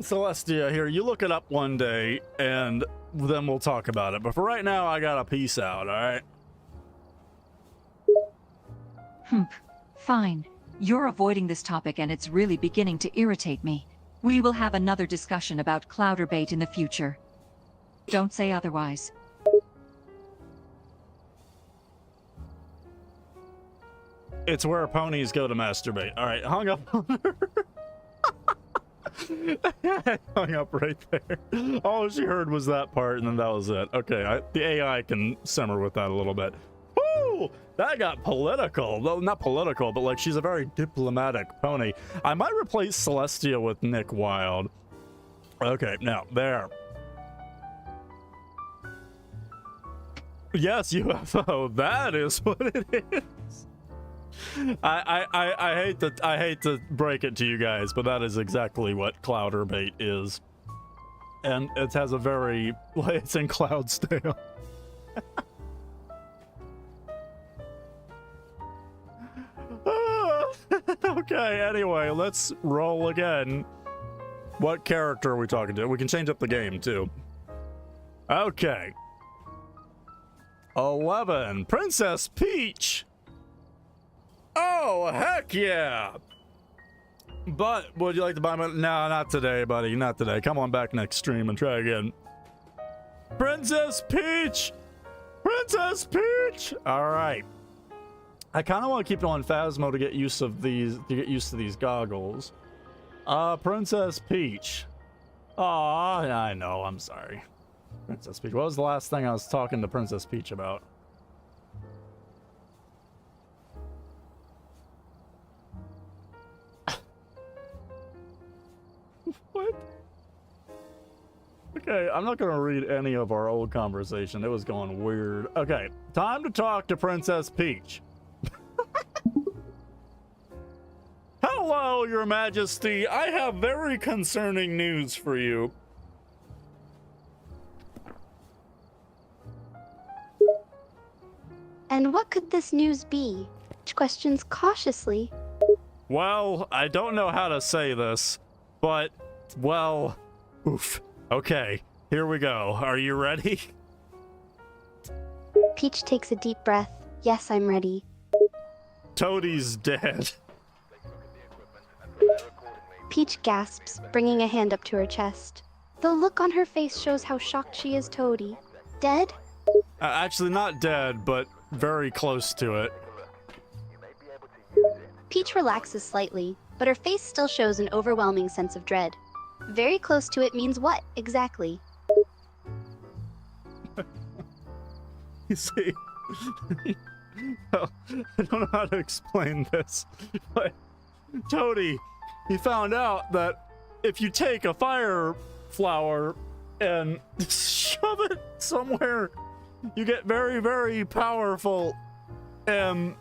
Celestia, here, you look it up one day, and then we'll talk about it. But for right now, I gotta peace out, alright? Fine. You're avoiding this topic and it's really beginning to irritate me. We will have another discussion about clouderbait in the future. Don't say otherwise. It's where ponies go to masturbate. Alright, hung up on her. Hung up right there. All she heard was that part, and then that was it. Okay, the AI can simmer with that a little bit. Woo! That got political. Well, not political, but like she's a very diplomatic pony. I might replace Celestia with Nick Wilde. Okay, now, there. Yes, UFO. That is what it is. I hate to break it to you guys, but that is exactly what clouder bait is. And it has a very, it's in Cloudsdale. Okay, anyway, let's roll again. What character are we talking to? We can change up the game too. Okay. 11, Princess Peach. Oh, heck yeah. But would you like to buy my... No, not today, buddy. Not today. Come on back next stream and try again. Princess Peach! Princess Peach! All right. I kind of want to keep it on Phasmo to get used of these, to get used to these goggles. Princess Peach. Aw, I know. I'm sorry. Princess Peach. What was the last thing I was talking to Princess Peach about? What? Okay, I'm not gonna read any of our old conversation. It was going weird. Okay, time to talk to Princess Peach. Hello, Your Majesty. I have very concerning news for you. And what could this news be? Peach questions cautiously. Well, I don't know how to say this, but, well, oof. Okay, here we go. Are you ready? Peach takes a deep breath. Yes, I'm ready. Toadie's dead. Peach gasps, bringing a hand up to her chest. The look on her face shows how shocked she is. Toadie. Dead? Actually, not dead, but very close to it. Peach relaxes slightly, but her face still shows an overwhelming sense of dread. Very close to it means what, exactly? You see, well, I don't know how to explain this, but Toadie, he found out that if you take a fire flower and shove it somewhere, you get very, very powerful. And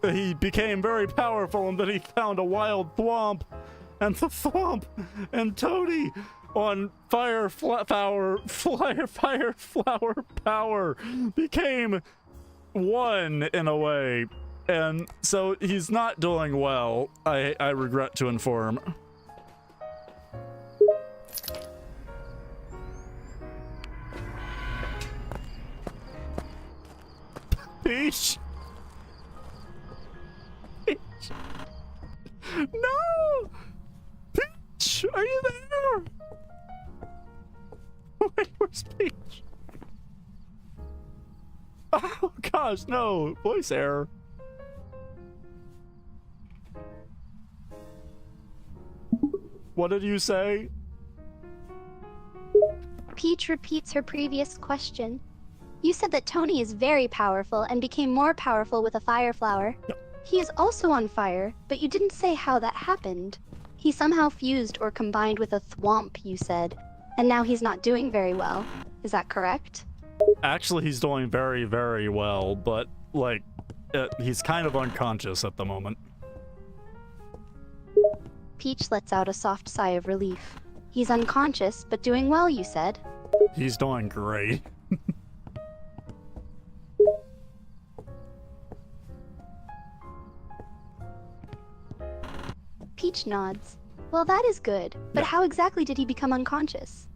he became very powerful, and then he found a wild thwomp, and the thwomp and Toadie on fire flower power became one in a way. And so he's not doing well, I regret to inform. Peach? Peach? No! Peach, are you there? Wait, where's Peach? Oh gosh, no, voice error. What did you say? Peach repeats her previous question. You said that Tony is very powerful and became more powerful with a fire flower. No. He is also on fire, but you didn't say how that happened. He somehow fused or combined with a thwomp, you said, and now he's not doing very well. Is that correct? Actually, he's doing very, very well, but, like, he's kind of unconscious at the moment. Peach lets out a soft sigh of relief. He's unconscious, but doing well, you said. He's doing great. Peach nods. Well, that is good, but Yeah. how exactly did he become unconscious?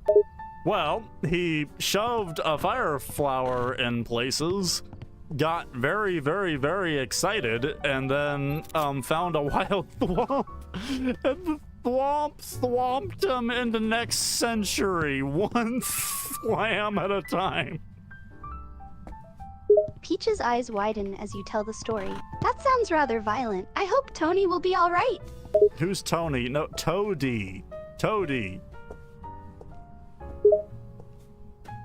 Well, he shoved a fire flower in places, got very, very, very excited, and then found a wild thwomp. And the thwomp thwomped him into next century, one slam at a time. Peach's eyes widen as you tell the story. That sounds rather violent. I hope Tony will be all right. Who's Tony? No, Toadie. Toadie.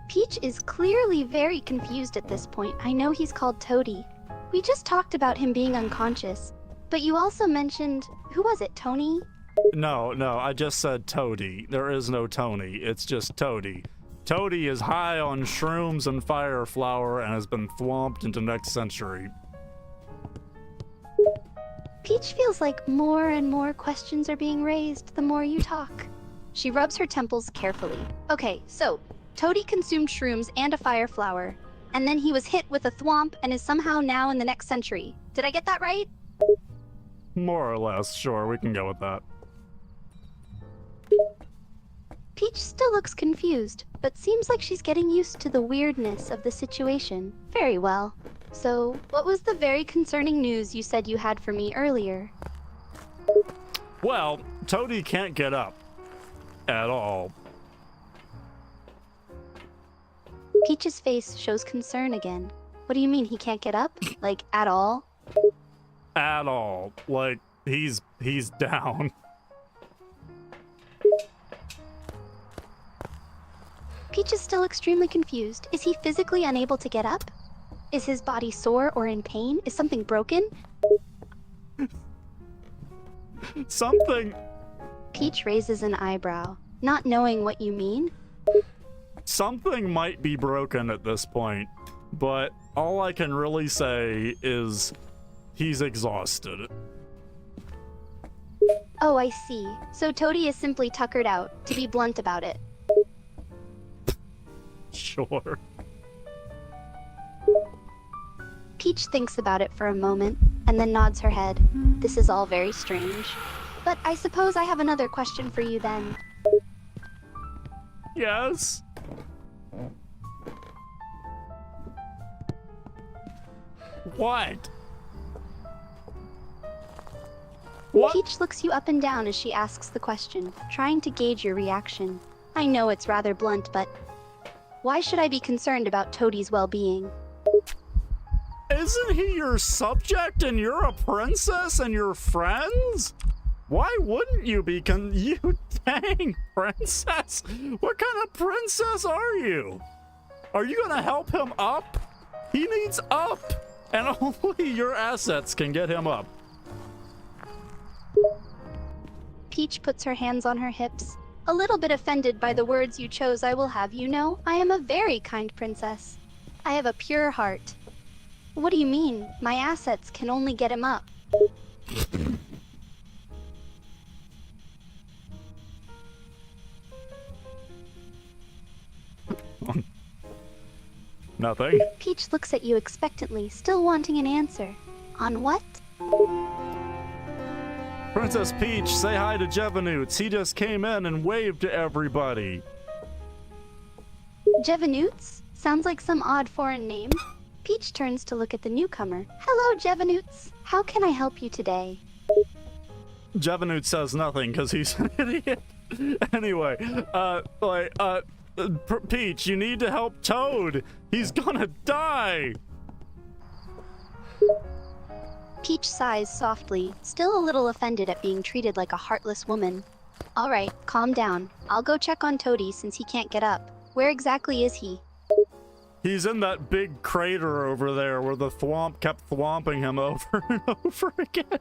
Peach is clearly very confused at this point. I know he's called Toadie. We just talked about him being unconscious, but you also mentioned, who was it, Tony? No, I just said Toadie. There is no Tony. It's just Toadie. Toadie is high on shrooms and fire flower and has been thwomped into next century. Peach feels like more and more questions are being raised the more you talk. She rubs her temples carefully. Okay, so Toady consumed shrooms and a fire flower, and then he was hit with a thwomp and is somehow now in the next century. Did I get that right? More or less, sure, we can go with that. Peach still looks confused, but seems like she's getting used to the weirdness of the situation. Very well. So, what was the very concerning news you said you had for me earlier? Well, Toady can't get up. At all. Peach's face shows concern again. What do you mean he can't get up? Like, at all? At all. Like, he's down. Peach is still extremely confused. Is he physically unable to get up? Is his body sore or in pain? Is something broken? Something. Peach raises an eyebrow, not knowing what you mean. Something might be broken at this point, but all I can really say is he's exhausted. Oh, I see. So Toady is simply tuckered out, to be blunt about it. Sure. Peach thinks about it for a moment, and then nods her head. This is all very strange. But I suppose I have another question for you then. Yes. What? What? Peach looks you up and down as she asks the question, trying to gauge your reaction. I know it's rather blunt, but why should I be concerned about Toadie's well-being? Isn't he your subject and you're a princess and you're friends? Why wouldn't you be you dang princess? What kind of princess are you? Are you gonna help him up? He needs up, and only your assets can get him up. Peach puts her hands on her hips, a little bit offended by the words you chose. I will have you know, I am a very kind princess. I have a pure heart. What do you mean? My assets can only get him up. Nothing. Peach looks at you expectantly, still wanting an answer. On what? Princess Peach, say hi to Jevanoots. He just came in and waved to everybody. Jevanoots? Sounds like some odd foreign name. Peach turns to look at the newcomer. Hello, Jevanoots. How can I help you today? Jevanoot says nothing because he's an idiot. Anyway, Peach, you need to help Toad. He's gonna die. Peach sighs softly, still a little offended at being treated like a heartless woman. All right, calm down. I'll go check on Toady since he can't get up. Where exactly is he? He's in that big crater over there where the thwomp kept thwomping him over and over again.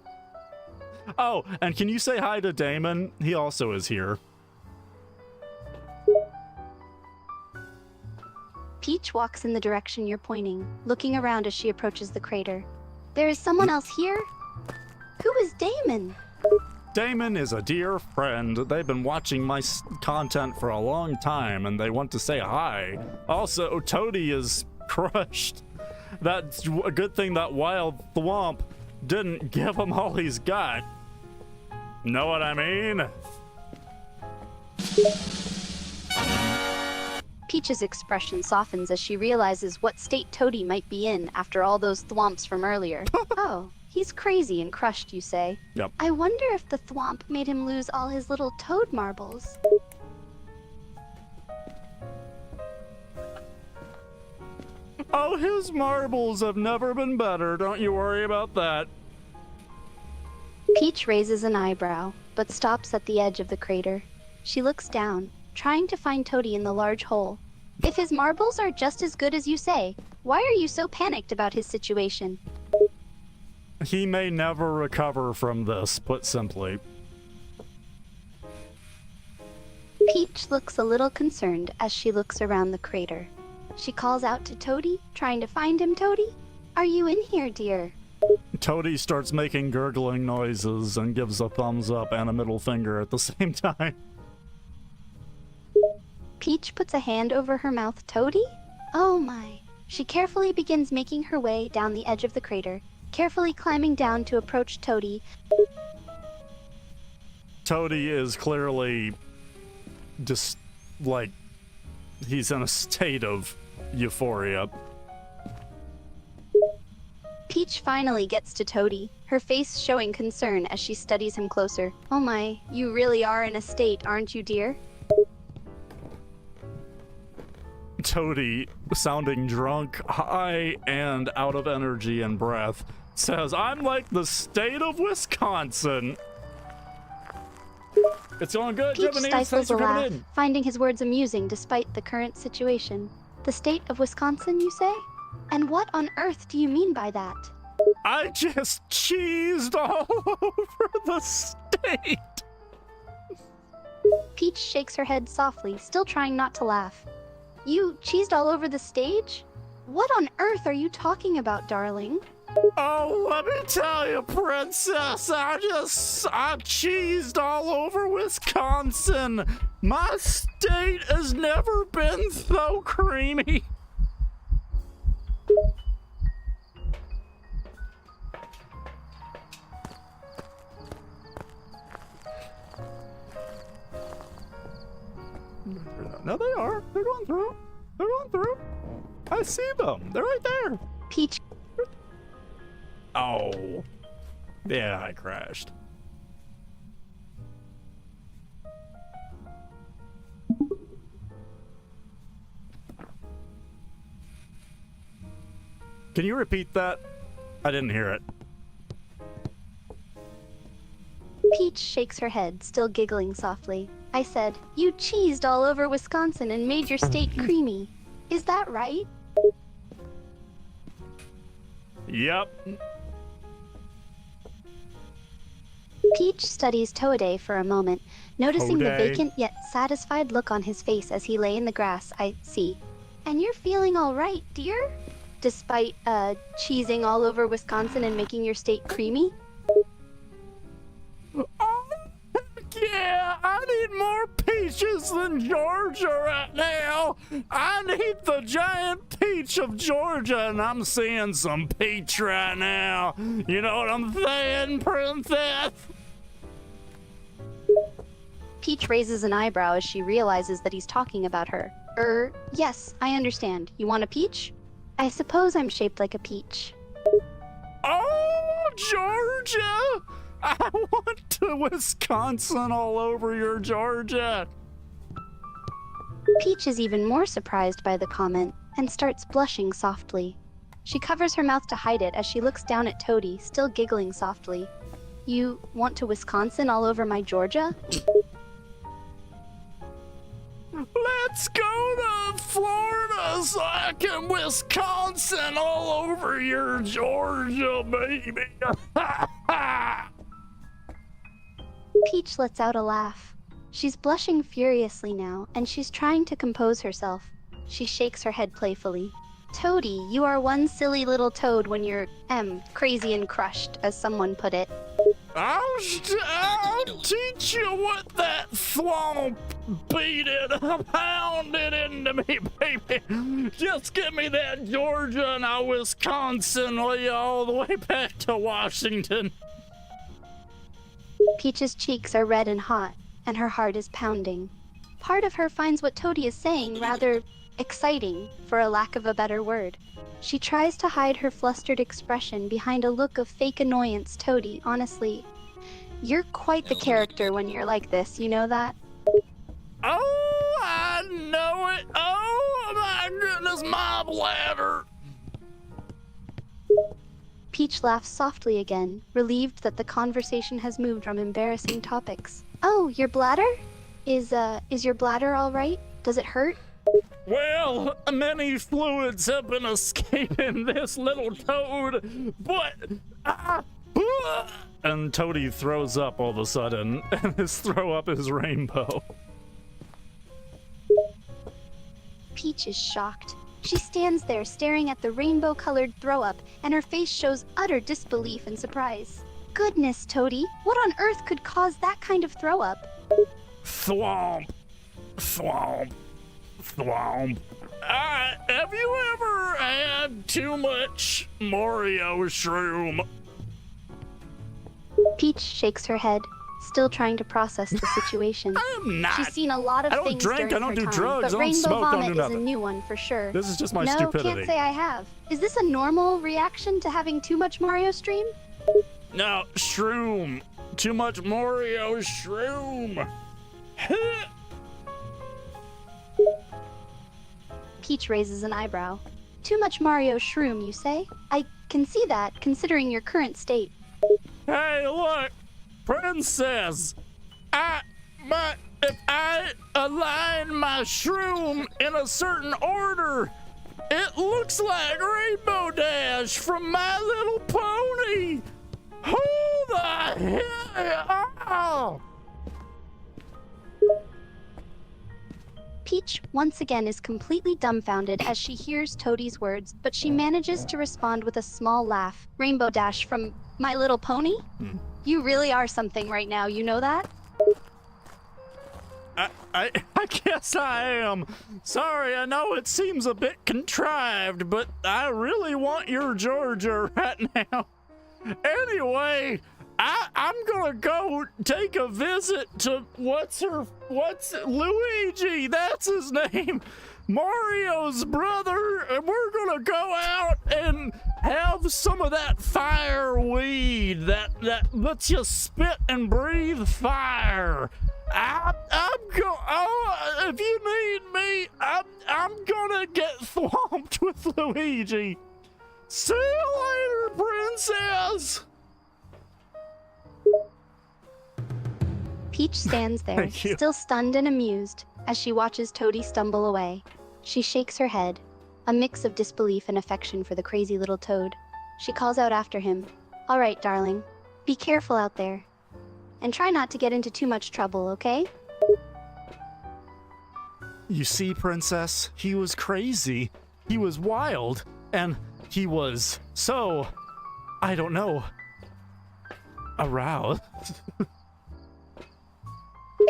Oh, and can you say hi to Damon? He also is here. Peach walks in the direction you're pointing, looking around as she approaches the crater. There is someone else here? Who is Damon? Damon is a dear friend. They've been watching my content for a long time, and they want to say hi. Also, Toady is crushed. That's a good thing that wild thwomp didn't give him all he's got. Know what I mean? Peach's expression softens as she realizes what state Toady might be in after all those thwomps from earlier. Oh, he's crazy and crushed, you say? Yep. I wonder if the thwomp made him lose all his little toad marbles. Oh, his marbles have never been better. Don't you worry about that. Peach raises an eyebrow, but stops at the edge of the crater. She looks down, trying to find Toady in the large hole. If his marbles are just as good as you say, why are you so panicked about his situation? He may never recover from this, put simply. Peach looks a little concerned as she looks around the crater. She calls out to Toady, trying to find him. Toady? Are you in here, dear? Toady starts making gurgling noises and gives a thumbs up and a middle finger at the same time. Peach puts a hand over her mouth. Toady? Oh my. She carefully begins making her way down the edge of the crater, carefully climbing down to approach Toady. Toady is clearly just like he's in a state of euphoria. Peach finally gets to Toady, her face showing concern as she studies him closer. Oh my, you really are in a state, aren't you, dear? Toady, sounding drunk, high, and out of energy and breath, says, I'm like the state of Wisconsin. It's going good, Peach Japanese. stifles Thanks a for coming laugh, in. finding his words amusing despite the current situation. The state of Wisconsin, you say? And what on earth do you mean by that? I just cheesed all over the state. Peach shakes her head softly, still trying not to laugh. You cheesed all over the stage? What on earth are you talking about, darling? Oh, let me tell you, princess, I cheesed all over Wisconsin. My state has never been so creamy. No, they are. They're going through. They're going through. I see them. They're right there. Peach. Oh. Yeah, I crashed. Can you repeat that? I didn't hear it. Peach shakes her head, still giggling softly. I said, you cheesed all over Wisconsin and made your state creamy. Is that right? Yep. Peach studies Toadie for a moment, noticing the Toadie. vacant yet satisfied look on his face as he lay in the grass. I see. And you're feeling all right, dear? Despite, cheesing all over Wisconsin and making your state creamy? Oh, heck yeah! I need more peaches than Georgia right now. I need the giant peach of Georgia, and I'm seeing some peach right now. You know what I'm saying, princess? Peach raises an eyebrow as she realizes that he's talking about her. Yes, I understand. You want a peach? I suppose I'm shaped like a peach. Oh, Georgia! I want to Wisconsin all over your Georgia. Peach is even more surprised by the comment and starts blushing softly. She covers her mouth to hide it as she looks down at Toadie, still giggling softly. You want to Wisconsin all over my Georgia? Let's go to Florida so I can Wisconsin all over your Georgia, baby. Peach lets out a laugh. She's blushing furiously now, and she's trying to compose herself. She shakes her head playfully. Toadie, you are one silly little toad when you're, crazy and crushed, as someone put it. I'll teach you what that swamp. Beat it, pound it into me, baby. Just give me that Georgia and I'll Wisconsin you all the way back to Washington. Peach's cheeks are red and hot, and her heart is pounding. Part of her finds what Toadie is saying rather exciting, for a lack of a better word. She tries to hide her flustered expression behind a look of fake annoyance. Toadie, honestly, you're quite the character when you're like this, you know that? Oh, I know it. Oh, my goodness, my bladder. Peach laughs softly again, relieved that the conversation has moved from embarrassing topics. Oh, your bladder? Is your bladder all right? Does it hurt? Well, many fluids have been escaping this little toad, but and Toadie throws up all of a sudden, and his throw up is rainbow. Peach is shocked. She stands there staring at the rainbow-colored throw-up, and her face shows utter disbelief and surprise. Goodness, Toady, what on earth could cause that kind of throw-up? Thwomp. Thwomp. Thwomp. Have you ever had too much Mario shroom? Peach shakes her head, still trying to process the situation. I'm not. She's seen a lot of I don't things drink, during I don't her do time, drugs, but I don't rainbow smoke, don't vomit do is a nothing. new one for sure. This is just my no, stupidity. can't say I have. Is this a normal reaction to having too much Mario stream? No, shroom. Too much Mario shroom. Peach raises an eyebrow. Too much Mario shroom, you say? I can see that, considering your current state. Hey, look, princess. But if I align my shroom in a certain order, it looks like Rainbow Dash from My Little Pony. Who the hell? Oh. Peach, once again, is completely dumbfounded as she hears Toadie's words, but she manages to respond with a small laugh. Rainbow Dash from My Little Pony? You really are something right now, you know that? I guess I am. Sorry, I know it seems a bit contrived, but I really want your Georgia right now. Anyway, I'm gonna go take a visit to what's Luigi, that's his name, Mario's brother, and we're gonna go out and have some of that fire weed that lets you spit and breathe fire. If you need me, I'm gonna get thwomped with Luigi. See you later, princess. Peach stands there, Thank you. still stunned and amused, as she watches Toadie stumble away. She shakes her head, a mix of disbelief and affection for the crazy little toad. She calls out after him, "All right, darling, be careful out there. And try not to get into too much trouble, okay?" You see, princess, he was crazy. He was wild, and he was so, I don't know, aroused.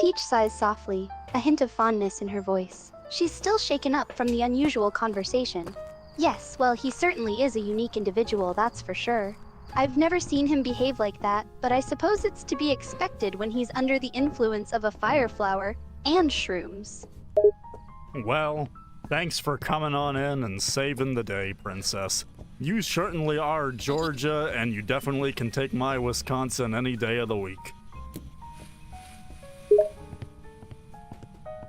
Peach sighs softly, a hint of fondness in her voice. She's still shaken up from the unusual conversation. Yes, well, he certainly is a unique individual, that's for sure. I've never seen him behave like that, but I suppose it's to be expected when he's under the influence of a fire flower and shrooms. Well, thanks for coming on in and saving the day, princess. You certainly are Georgia, and you definitely can take my Wisconsin any day of the week.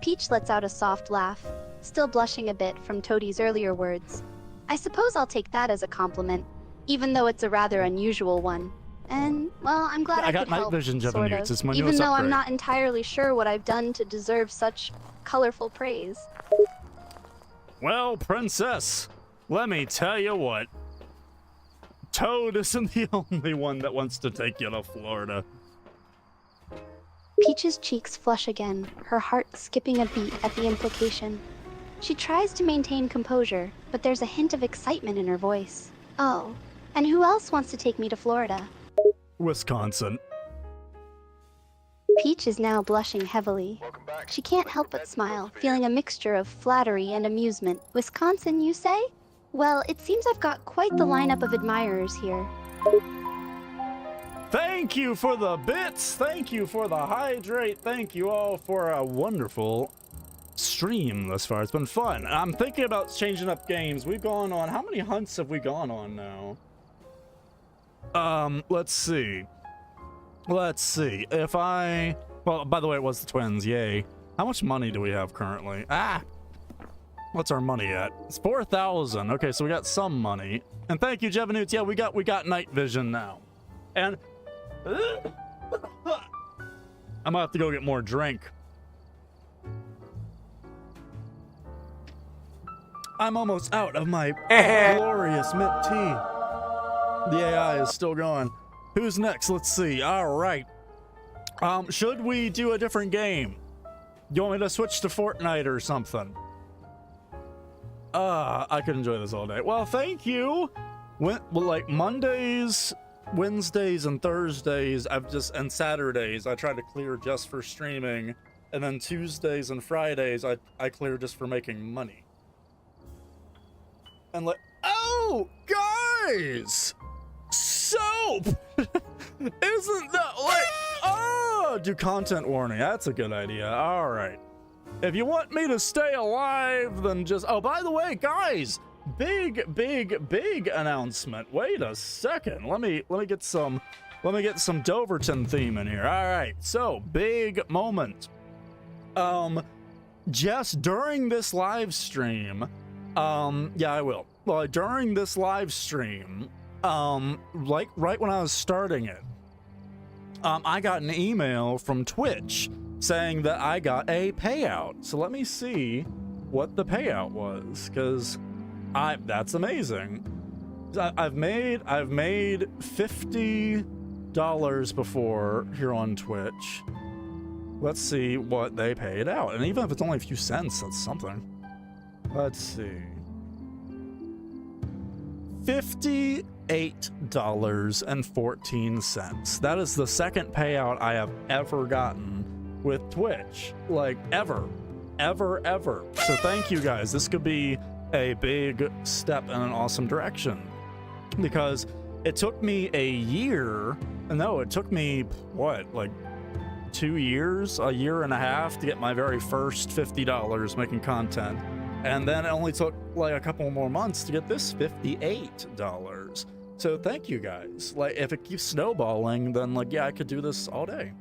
Peach lets out a soft laugh, still blushing a bit from Toadie's earlier words. I suppose I'll take that as a compliment, even though it's a rather unusual one. And, well, I'm glad I got could night help, vision, sort Jevon of, Newts. It's my even newest though I'm upgrade. not entirely sure what I've done to deserve such colorful praise. Well, princess, let me tell you what. Toad isn't the only one that wants to take you to Florida. Peach's cheeks flush again, her heart skipping a beat at the implication. She tries to maintain composure, but there's a hint of excitement in her voice. Oh, and who else wants to take me to Florida? Wisconsin. Peach is now blushing heavily. She can't help but smile, feeling a mixture of flattery and amusement. Wisconsin, you say? Well, it seems I've got quite the lineup of admirers here. Thank you for the bits. Thank you for the hydrate. Thank you all for a wonderful stream thus far. It's been fun. I'm thinking about changing up games. We've gone on, how many hunts have we gone on now? Let's see. If I, well, by the way, it was the twins. Yay. How much money do we have currently? What's our money at? It's 4,000. Okay, so we got some money. And thank you, Jevon Newts. Yeah, we got night vision now. And I'm gonna have to go get more drink. I'm almost out of my glorious mint tea. The AI is still going. Who's next? Let's see. All right. Should we do a different game? You want me to switch to Fortnite or something? I could enjoy this all day. Well, thank you. Well, like Mondays, Wednesdays, and Thursdays, and Saturdays, I try to clear just for streaming. And then Tuesdays and Fridays, I clear just for making money. And like, oh, guys! Soap! Isn't that like, oh, do content warning. That's a good idea. All right. If you want me to stay alive, then just, oh, by the way, guys, big announcement. Wait a second. Let me get some Doverton theme in here. All right. So, big moment. Just during this live stream, yeah, I will. Well, during this live stream, like right when I was starting it, I got an email from Twitch saying that I got a payout. So let me see what the payout was, because that's amazing. I've made $50 before here on Twitch. Let's see what they paid out. And even if it's only a few cents, that's something. Let's see. $58.14. That is the second payout I have ever gotten with Twitch. Like, ever. So thank you guys. This could be a big step in an awesome direction. Because it took me a year. No, it took me, what, like 2 years, a year and a half to get my very first $50 making content. And then it only took like a couple more months to get this $58. So thank you guys. Like, if it keeps snowballing, then like, yeah, I could do this all day.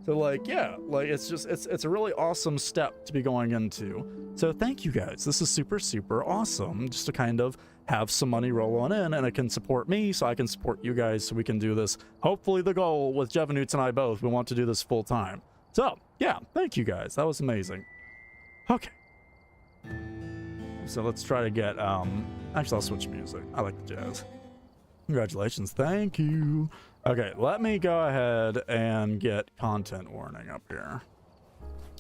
So like, yeah, like it's a really awesome step to be going into. So thank you guys. This is super awesome, just to kind of have some money roll on in, and it can support me so I can support you guys, so we can do this. Hopefully the goal with Jevanoots and I both, we want to do this full time. So yeah, thank you guys. That was amazing. Okay. So let's try to get, actually I'll switch music. I like the jazz. Congratulations. Thank you. Okay, let me go ahead and get content warning up here.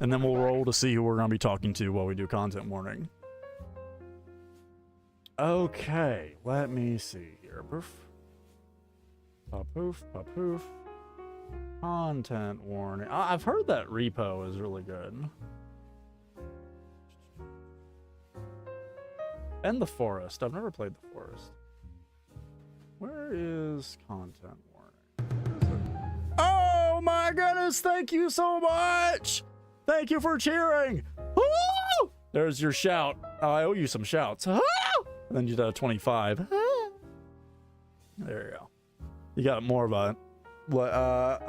And then we'll roll to see who we're going to be talking to while we do content warning. Okay, let me see here. Poof. Poof, poof. Content warning. I've heard that repo is really good. And the forest. I've never played the forest. Where is content warning? Oh my goodness, thank you so much! Thank you for cheering! Woo! There's your shout. Oh, I owe you some shouts. And then you did a 25. There you go. You got more of a...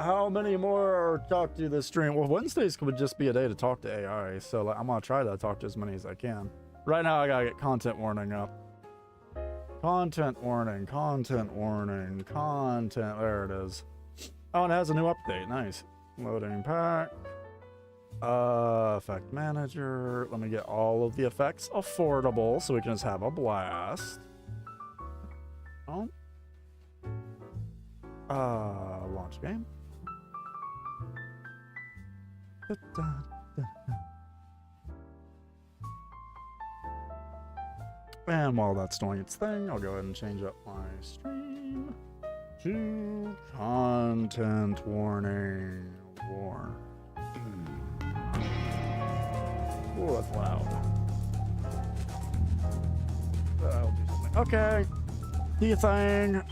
how many more talk to this stream? Well, Wednesdays could just be a day to talk to AI, so like, I'm gonna try to talk to as many as I can. Right now, I gotta get content warning up. Content warning, content warning, content. There it is. Oh, and it has a new update. Nice. Loading pack. Effect manager. Let me get all of the effects affordable so we can just have a blast. Oh. Launch game. And while that's doing its thing, I'll go ahead and change up my stream to content warning. Oh, that's loud. That'll do something. Okay. Do your thing.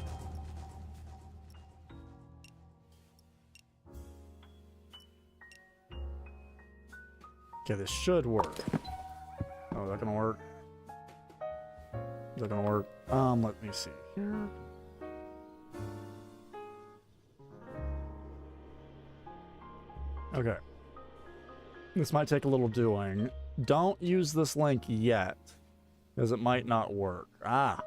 Okay, this should work. Oh, is that gonna work? Is that gonna work? Let me see here. Okay. This might take a little doing. Don't use this link yet, because it might not work. Ah.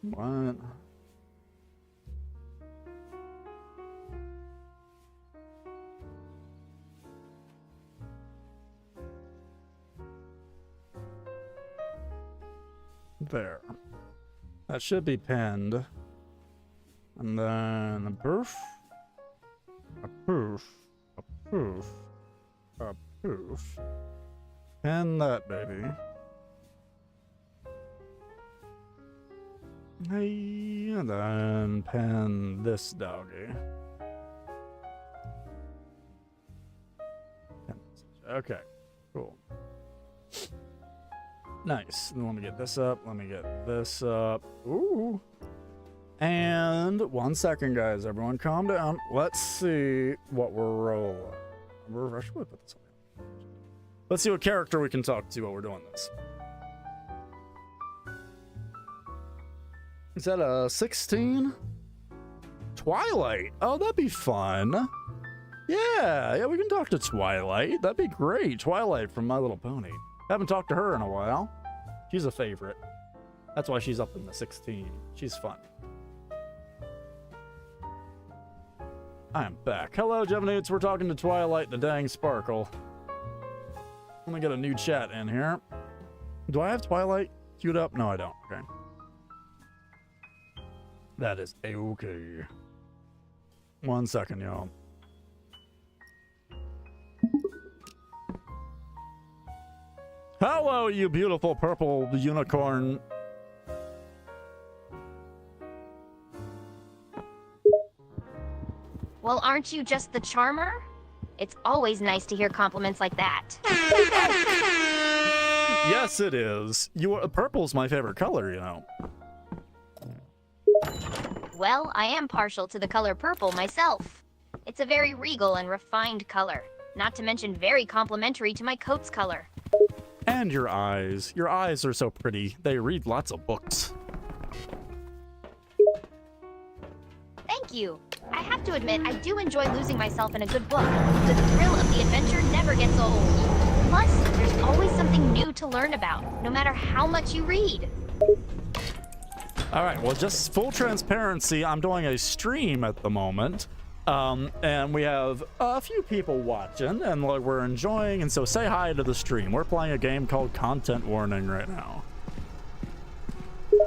What? There. That should be pinned. And then a poof. A poof. A poof. A poof. And that baby. Hey, and then pen this doggy. Okay, cool. Nice. Then let me get this up. Let me get this up. Ooh. And 1 second, guys. Everyone calm down. Let's see what we're rolling. I should put this on. Let's see what character we can talk to while we're doing this. Is that a 16? Twilight. Oh, that'd be fun. Yeah, we can talk to Twilight. That'd be great. Twilight from My Little Pony. Haven't talked to her in a while. She's a favorite. That's why she's up in the 16. She's fun. I am back. Hello, Geminites. We're talking to Twilight the dang Sparkle. Let me get a new chat in here. Do I have Twilight queued up? No, I don't. Okay. That is okay. 1 second, y'all. Hello, you beautiful purple unicorn. Well, aren't you just the charmer? It's always nice to hear compliments like that. Yes, it is. Purple's my favorite color, you know. Well, I am partial to the color purple myself. It's a very regal and refined color, not to mention very complementary to my coat's color. And your eyes. Your eyes are so pretty. They read lots of books. Thank you. I have to admit, I do enjoy losing myself in a good book. The thrill of the adventure never gets old. Plus, there's always something new to learn about, no matter how much you read. All right, well, just full transparency, I'm doing a stream at the moment. And we have a few people watching, and like, we're enjoying, and so say hi to the stream. We're playing a game called Content Warning right now.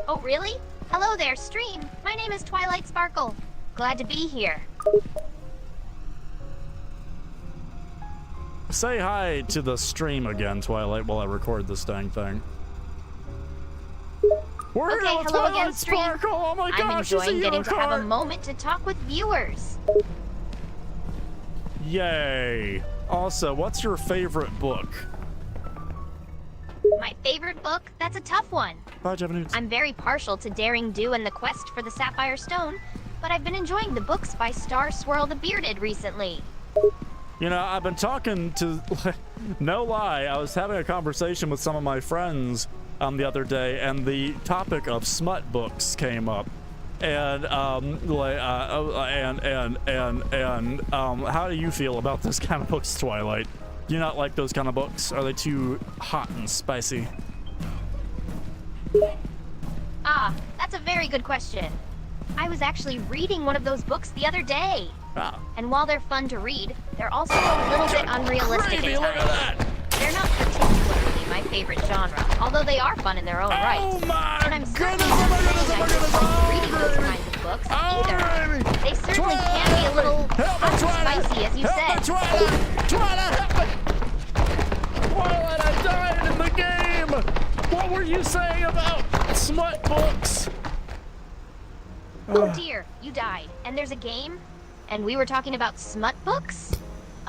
Oh, really? Hello there, stream. My name is Twilight Sparkle. Glad to be here. Say hi to the stream again, Twilight, while I record this dang thing. We're Okay, hello again, Twilight stream. Sparkle! Oh my I'm gosh, enjoying it's a getting to have a unicorn! moment to talk with viewers. Yay! Also, what's your favorite book? My favorite book? That's a tough one. Bye, Japanese. I'm very partial to Daring Do and the Quest for the Sapphire Stone, but I've been enjoying the books by Star Swirl the Bearded recently. You know, I've been talking to, no lie, I was having a conversation with some of my friends the other day, and the topic of smut books came up. And how do you feel about this kind of books, Twilight? Do you not like those kind of books? Are they too hot and spicy? Ah, that's a very good question. I was actually reading one of those books the other day. Ah. And while they're fun to read, they're also a little bit unrealistic Gravy, at look times. at that! They're not particularly my favorite genre, although they are fun in their own right. Oh my And I'm certainly goodness, not oh my saying goodness, I oh my don't goodness, like oh, reading those gravy. kinds of books Oh, either. gravy. They certainly Twilight, can be a little help me, hot and Twilight. spicy, as you Help said. me, Twilight! Twilight, help me! Twilight, I died in the game! What were you saying about smut books? Oh dear, you died. And there's a game? And we were talking about smut books?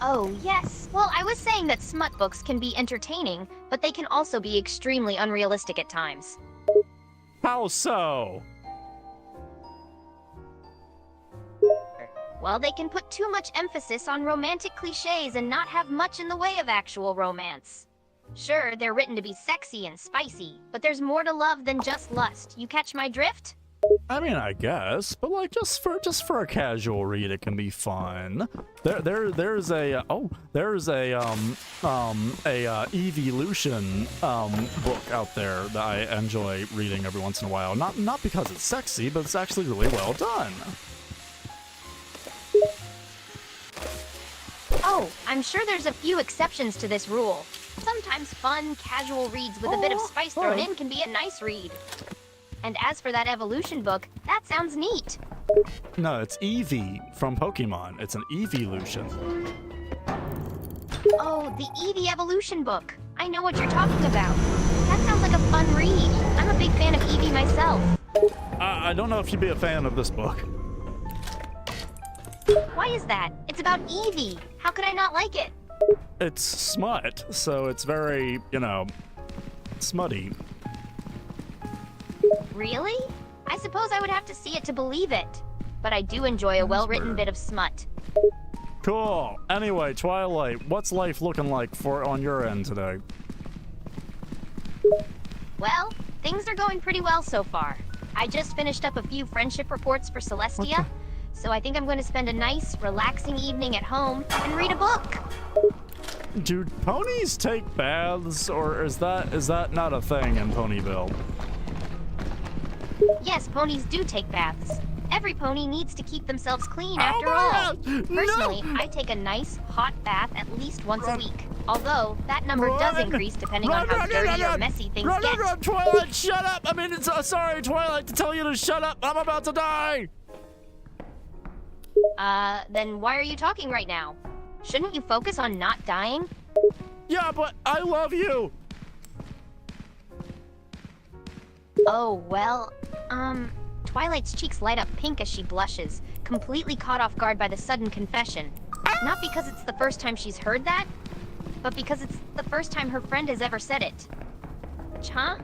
Oh, yes. Well, I was saying that smut books can be entertaining, but they can also be extremely unrealistic at times. How so? Well, they can put too much emphasis on romantic cliches and not have much in the way of actual romance. Sure, they're written to be sexy and spicy, but there's more to love than just lust. You catch my drift? I mean, I guess, but like just for a casual read, it can be fun. There's a evolution book out there that I enjoy reading every once in a while. Not because it's sexy, but it's actually really well done. Oh, I'm sure there's a few exceptions to this rule. Sometimes fun, casual reads with a bit of spice thrown in can be a nice read. And as for that evolution book, that sounds neat. No, it's Eevee from Pokemon. It's an evolution. Oh, the Eevee evolution book. I know what you're talking about. That sounds like a fun read. I'm a big fan of Eevee myself. I don't know if you'd be a fan of this book. Why is that? It's about Eevee. How could I not like it? It's smut, so it's very, you know, smutty. Really? I suppose I would have to see it to believe it. But I do enjoy a well-written bit of smut. Cool. Anyway, Twilight, what's life looking like on your end today? Well, things are going pretty well so far. I just finished up a few friendship reports for Celestia, so I think I'm going to spend a nice, relaxing evening at home and read a book. Do ponies take baths, or is that not a thing in Ponyville? Yes, ponies do take baths. Every pony needs to keep themselves clean after all. Personally, I take a nice, hot bath at least once a week. Although, that number does increase depending on how dirty or messy things get. Run, Twilight, shut up! I mean, sorry, Twilight, to tell you to shut up. I'm about to die! Then why are you talking right now? Shouldn't you focus on not dying? Yeah, but I love you! Oh, well, Twilight's cheeks light up pink as she blushes, completely caught off guard by the sudden confession. Not because it's the first time she's heard that, but because it's the first time her friend has ever said it. Huh?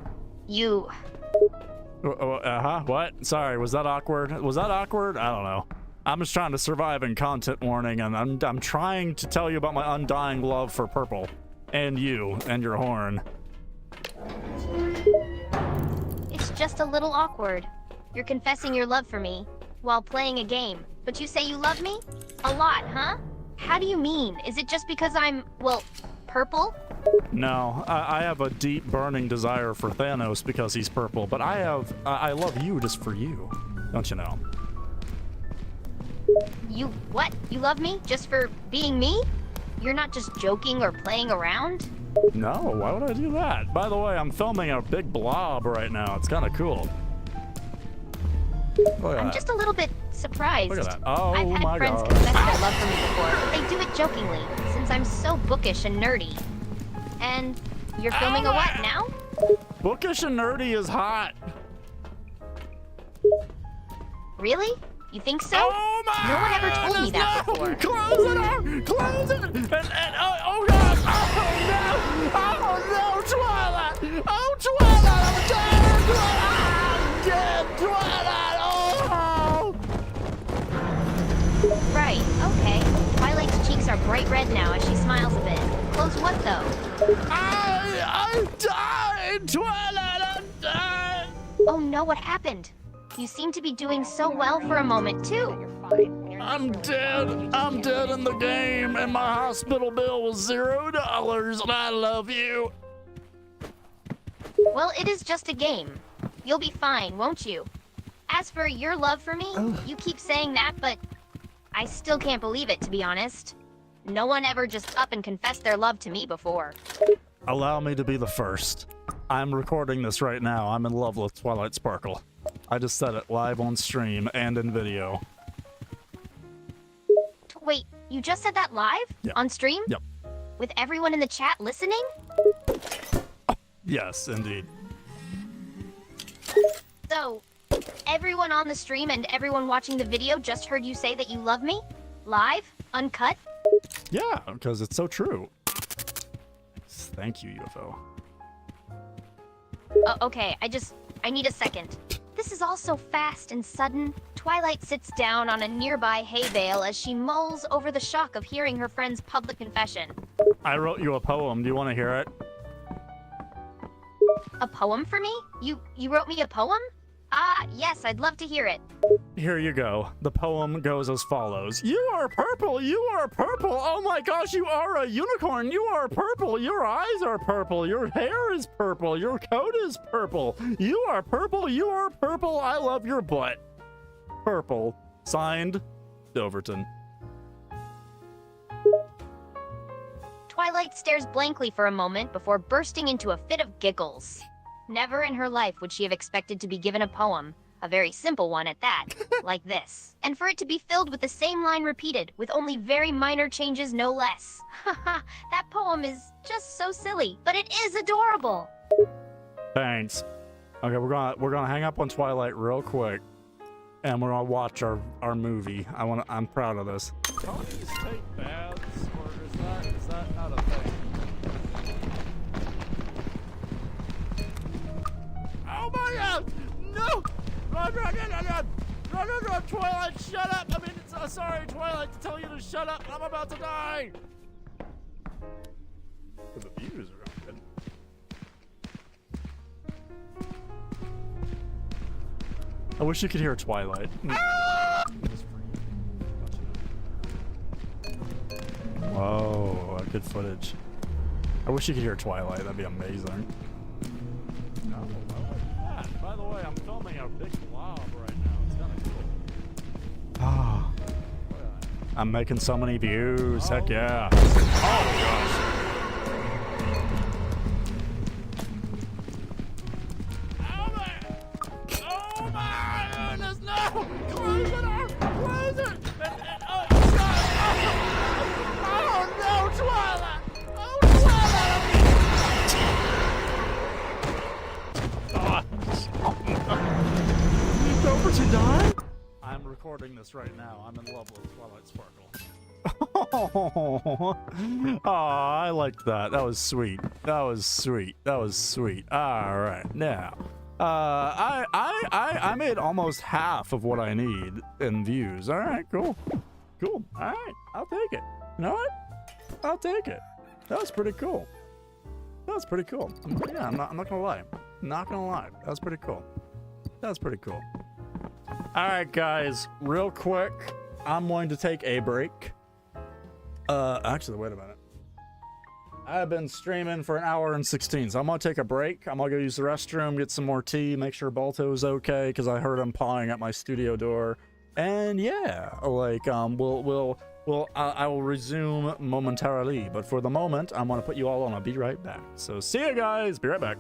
You... What? Sorry, was that awkward? Was that awkward? I don't know. I'm just trying to survive in content warning, and I'm trying to tell you about my undying love for purple. And you, and your horn. It's just a little awkward. You're confessing your love for me while playing a game, but you say you love me? A lot, huh? How do you mean? Is it just because I'm, well, purple? No, I have a deep burning desire for Thanos because he's purple, but I love you just for you. Don't you know? You what? You love me just for being me? You're not just joking or playing around? No, why would I do that? By the way, I'm filming a big blob right now. It's kind of cool. I'm just a little bit surprised. Look at that. Oh I've had my friends God. confess their love for me before, but they do it jokingly, since I'm so bookish and nerdy. And you're filming a what now? Bookish and nerdy is hot. Really? You think so? Oh my! No one ever told me that before. Close it up! Close it! And oh God! Oh no! Twilight! Oh Twilight! I'm dead! I'm dead! Twilight! Oh! Right, okay. Twilight's cheeks are bright red now as she smiles a bit. Close what though? I'm dying! Twilight! I'm dying! Oh no, what happened? You seem to be doing so well for a moment too. I'm dead. I'm dead in the game, and my hospital bill was $0, and I love you. Well, it is just a game. You'll be fine, won't you? As for your love for me, you keep saying that, but I still can't believe it, to be honest. No one ever just up and confessed their love to me before. Allow me to be the first. I'm recording this right now. I'm in love with Twilight Sparkle. I just said it live on stream and in video. Wait, you just said that live? Yep. On stream? Yep. With everyone in the chat listening? Yes, indeed. So, everyone on the stream and everyone watching the video just heard you say that you love me? Live? Uncut? Yeah, because it's so true. Thank you, UFO. Okay, I need a second. This is all so fast and sudden. Twilight sits down on a nearby hay bale as she mulls over the shock of hearing her friend's public confession. I wrote you a poem. Do you want to hear it? A poem for me? You wrote me a poem? Ah, yes, I'd love to hear it. Here you go. The poem goes as follows. You are purple. You are purple. Oh my gosh, you are a unicorn. You are purple. Your eyes are purple. Your hair is purple. Your coat is purple. You are purple. You are purple. I love your butt. Purple. Signed, Doverton. Twilight stares blankly for a moment before bursting into a fit of giggles. Never in her life would she have expected to be given a poem, A very simple one at that, like this. And for it to be filled with the same line repeated, with only very minor changes, no less. Haha, that poem is just so silly, but it is adorable. Thanks. Okay, we're gonna hang up on Twilight real quick, and we're gonna watch our movie. I'm proud of this. Ponies take baths, or is that not a thing? Oh my God! No! Run, Twilight, shut up! I mean, sorry, Twilight, to tell you to shut up. I'm about to die. The views are good. I wish you could hear Twilight. Whoa, good footage. I wish you could hear Twilight. That'd be amazing. Oh, well, like that. By the way, I'm filming a big blob right now. It's kind of cool. Ah, I'm making so many views. Heck yeah. Oh gosh. Oh my goodness, no! Close it off! Close it! Oh, no, Twilight! Oh, Twilight! Doverton died? I'm recording this right now. I'm in love with Twilight Sparkle. Oh, I liked that. That was sweet. That was sweet. That was sweet. All right, now. I made almost half of what I need in views. All right, cool. Cool. All right, I'll take it. You know what? I'll take it. That was pretty cool. That was pretty cool. Yeah, I'm not gonna lie. Not gonna lie. That was pretty cool. That was pretty cool. All right, guys, real quick, I'm going to take a break. Actually, wait a minute. I've been streaming for 1:16, so I'm gonna take a break. I'm gonna go use the restroom, get some more tea, make sure Balto's okay, because I heard him pawing at my studio door. And yeah, like I will resume momentarily, but for the moment, I'm gonna put you all on. I'll be right back. So see you guys. Be right back.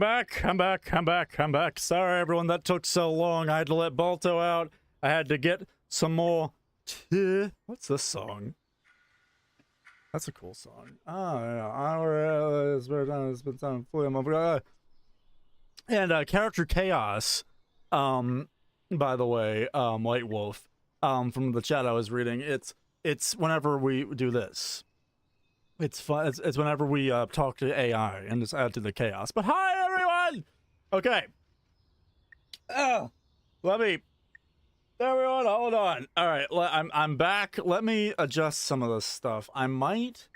I'm back. Sorry, everyone, that took so long. I had to let Balto out. I had to get some more tea. What's this song? That's a cool song. Oh, yeah. It's been time and character chaos, by the way, White Wolf, from the chat I was reading, it's whenever we do this. It's fun. It's whenever we talk to AI and just add to the chaos. But hi, everyone! Okay. Everyone, hold on. All right, I'm back. Let me adjust some of this stuff. I might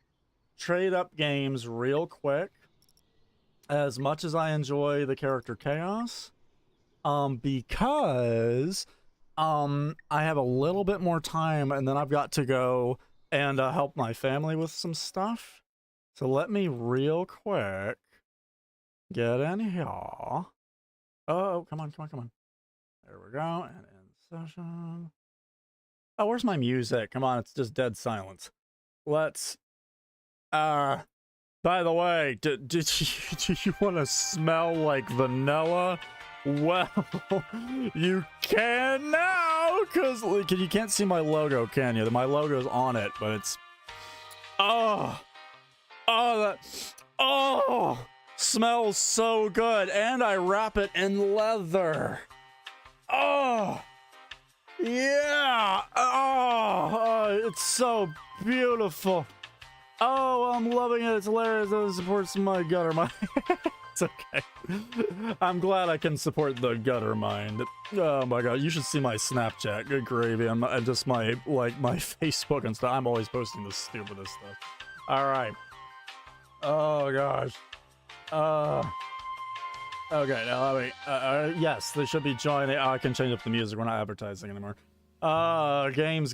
trade up games real quick. As much as I enjoy the character chaos, because I have a little bit more time, and then I've got to go and help my family with some stuff. So let me real quick get in here. Oh, come on. There we go. And end session. Oh, where's my music? Come on, it's just dead silence. Let's, by the way, do you want to smell like vanilla? Well, you can now, because you can't see my logo, can you? My logo's on it, but it's... smells so good, and I wrap it in leather. Oh, yeah. It's so beautiful. Oh, I'm loving it. It's hilarious. It supports my gutter mind. It's okay. I'm glad I can support the gutter mind. Oh my god, you should see my Snapchat. Good gravy. And just my Facebook and stuff. I'm always posting the stupidest stuff. All right. Oh gosh. Okay, now let me. Yes, they should be joining. I can change up the music. We're not advertising anymore. Games.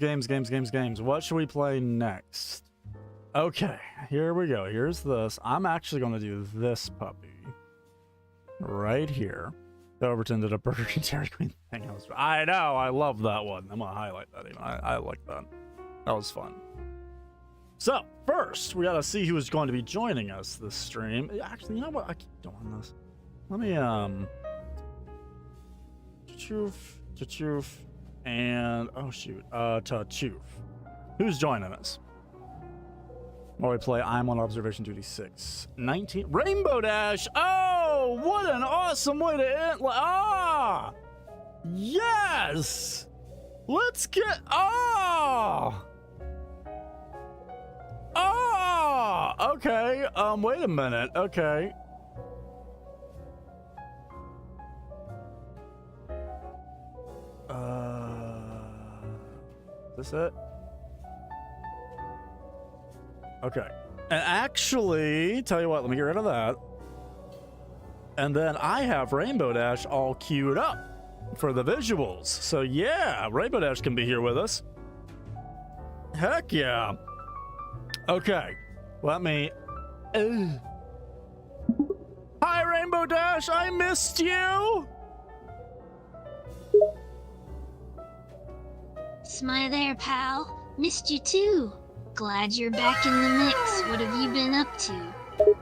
What should we play next? Okay, here we go. Here's this. I'm actually going to do this puppy right here. Doverton did a Burger King Dairy Queen thing. I know, I love that one. I'm going to highlight that even. I like that. That was fun. So, first, we got to see who is going to be joining us this stream. Actually, you know what? I keep doing this. Let me, Choof, and, oh shoot, Choof. Who's joining us? While we play I'm on Observation Duty 6. 19, Rainbow Dash! Oh, what an awesome way to end, yes! Let's get, okay, wait a minute, okay. Is this it? Okay. And actually, tell you what, let me get rid of that. And then I have Rainbow Dash all queued up for the visuals. So yeah, Rainbow Dash can be here with us. Heck yeah. Okay. Let me... Hi, Rainbow Dash. I missed you. Smile there, pal. Missed you too. Glad you're back in the mix. What have you been up to?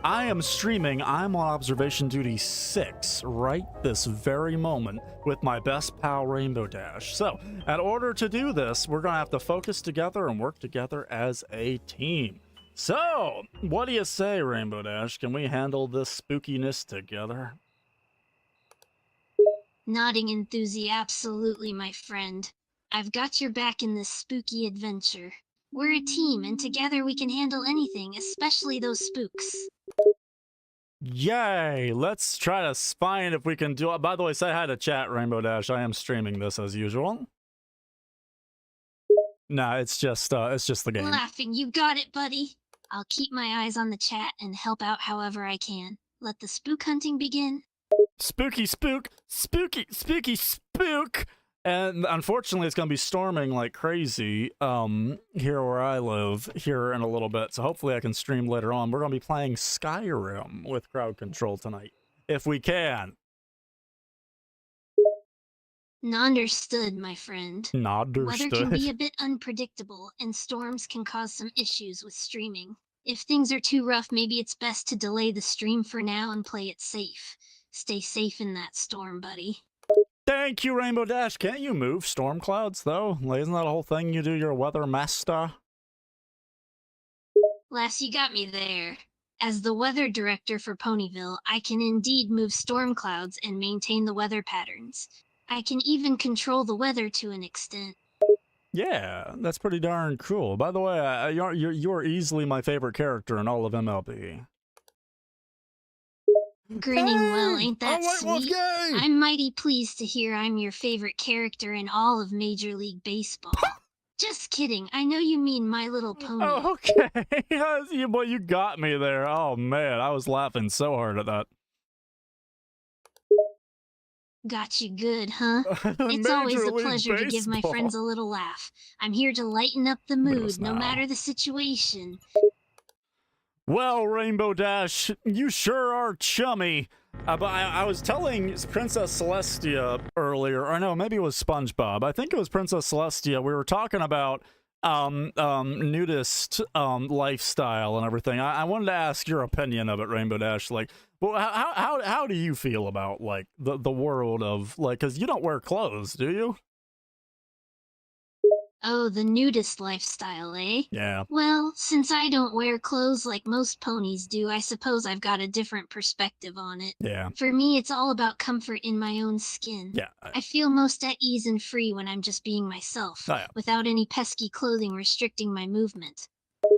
I am streaming I'm on Observation Duty 6 right this very moment with my best pal Rainbow Dash. So, in order to do this, we're going to have to focus together and work together as a team. So, what do you say, Rainbow Dash? Can we handle this spookiness together? Nodding enthusiasm, absolutely, my friend. I've got your back in this spooky adventure. We're a team, and together we can handle anything, especially those spooks. Yay! Let's try to find if we can do it. By the way, say hi to chat, Rainbow Dash. I am streaming this as usual. Nah, it's just the game. Laughing, you got it, buddy. I'll keep my eyes on the chat and help out however I can. Let the spook hunting begin. Spooky spook! Spooky spook! And unfortunately, it's going to be storming like crazy here where I live here in a little bit. So hopefully I can stream later on. We're going to be playing Skyrim with crowd control tonight, if we can. Understood, my friend. Understood. Weather can be a bit unpredictable, and storms can cause some issues with streaming. If things are too rough, maybe it's best to delay the stream for now and play it safe. Stay safe in that storm, buddy. Thank you, Rainbow Dash. Can't you move storm clouds, though? Like, isn't that a whole thing you do, your weather master? Lass, you got me there. As the weather director for Ponyville, I can indeed move storm clouds and maintain the weather patterns. I can even control the weather to an extent. Yeah, that's pretty darn cool. By the way, you're easily my favorite character in all of MLB. Grinning, well, ain't that White Wolf sweet? gay! I'm mighty pleased to hear I'm your favorite character in all of Major League Baseball. Just kidding, I know you mean My Little Pony. Oh, okay. Well, you got me there. Oh, man, I was laughing so hard at that. Got you good, huh? It's Major always a League pleasure to give my Baseball. friends a little laugh. I'm here to lighten up the Miss mood, no now. matter the situation. Well, Rainbow Dash, you sure are chummy. But I was telling Princess Celestia earlier, or no, maybe it was SpongeBob. I think it was Princess Celestia. We were talking about nudist lifestyle and everything. I wanted to ask your opinion of it, Rainbow Dash. Like, well, how do you feel about like the world of like, because you don't wear clothes, do you? Oh, the nudist lifestyle, eh? Yeah. Well, since I don't wear clothes like most ponies do, I suppose I've got a different perspective on it. Yeah. For me, it's all about comfort in my own skin. Yeah. I feel most at ease and free when I'm just being myself, Oh, yeah. without any pesky clothing restricting my movement.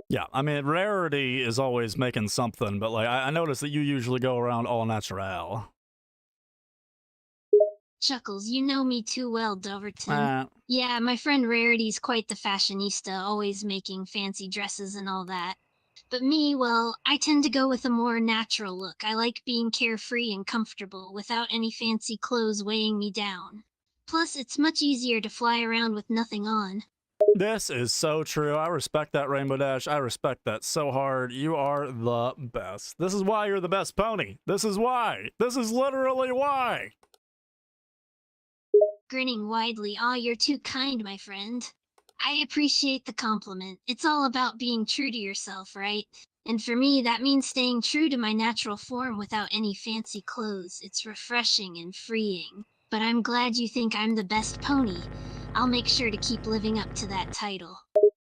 Yeah, I mean, Rarity is always making something, but like I notice that you usually go around all natural. Chuckles, you know me too well, Doverton. Yeah, my friend Rarity's quite the fashionista, always making fancy dresses and all that. But me, well, I tend to go with a more natural look. I like being carefree and comfortable, without any fancy clothes weighing me down. Plus, it's much easier to fly around with nothing on. This is so true. I respect that, Rainbow Dash. I respect that so hard. You are the best. This is why you're the best pony. This is why. This is literally why. Grinning widely, aw, you're too kind, my friend. I appreciate the compliment. It's all about being true to yourself, right? And for me, that means staying true to my natural form without any fancy clothes. It's refreshing and freeing. But I'm glad you think I'm the best pony. I'll make sure to keep living up to that title.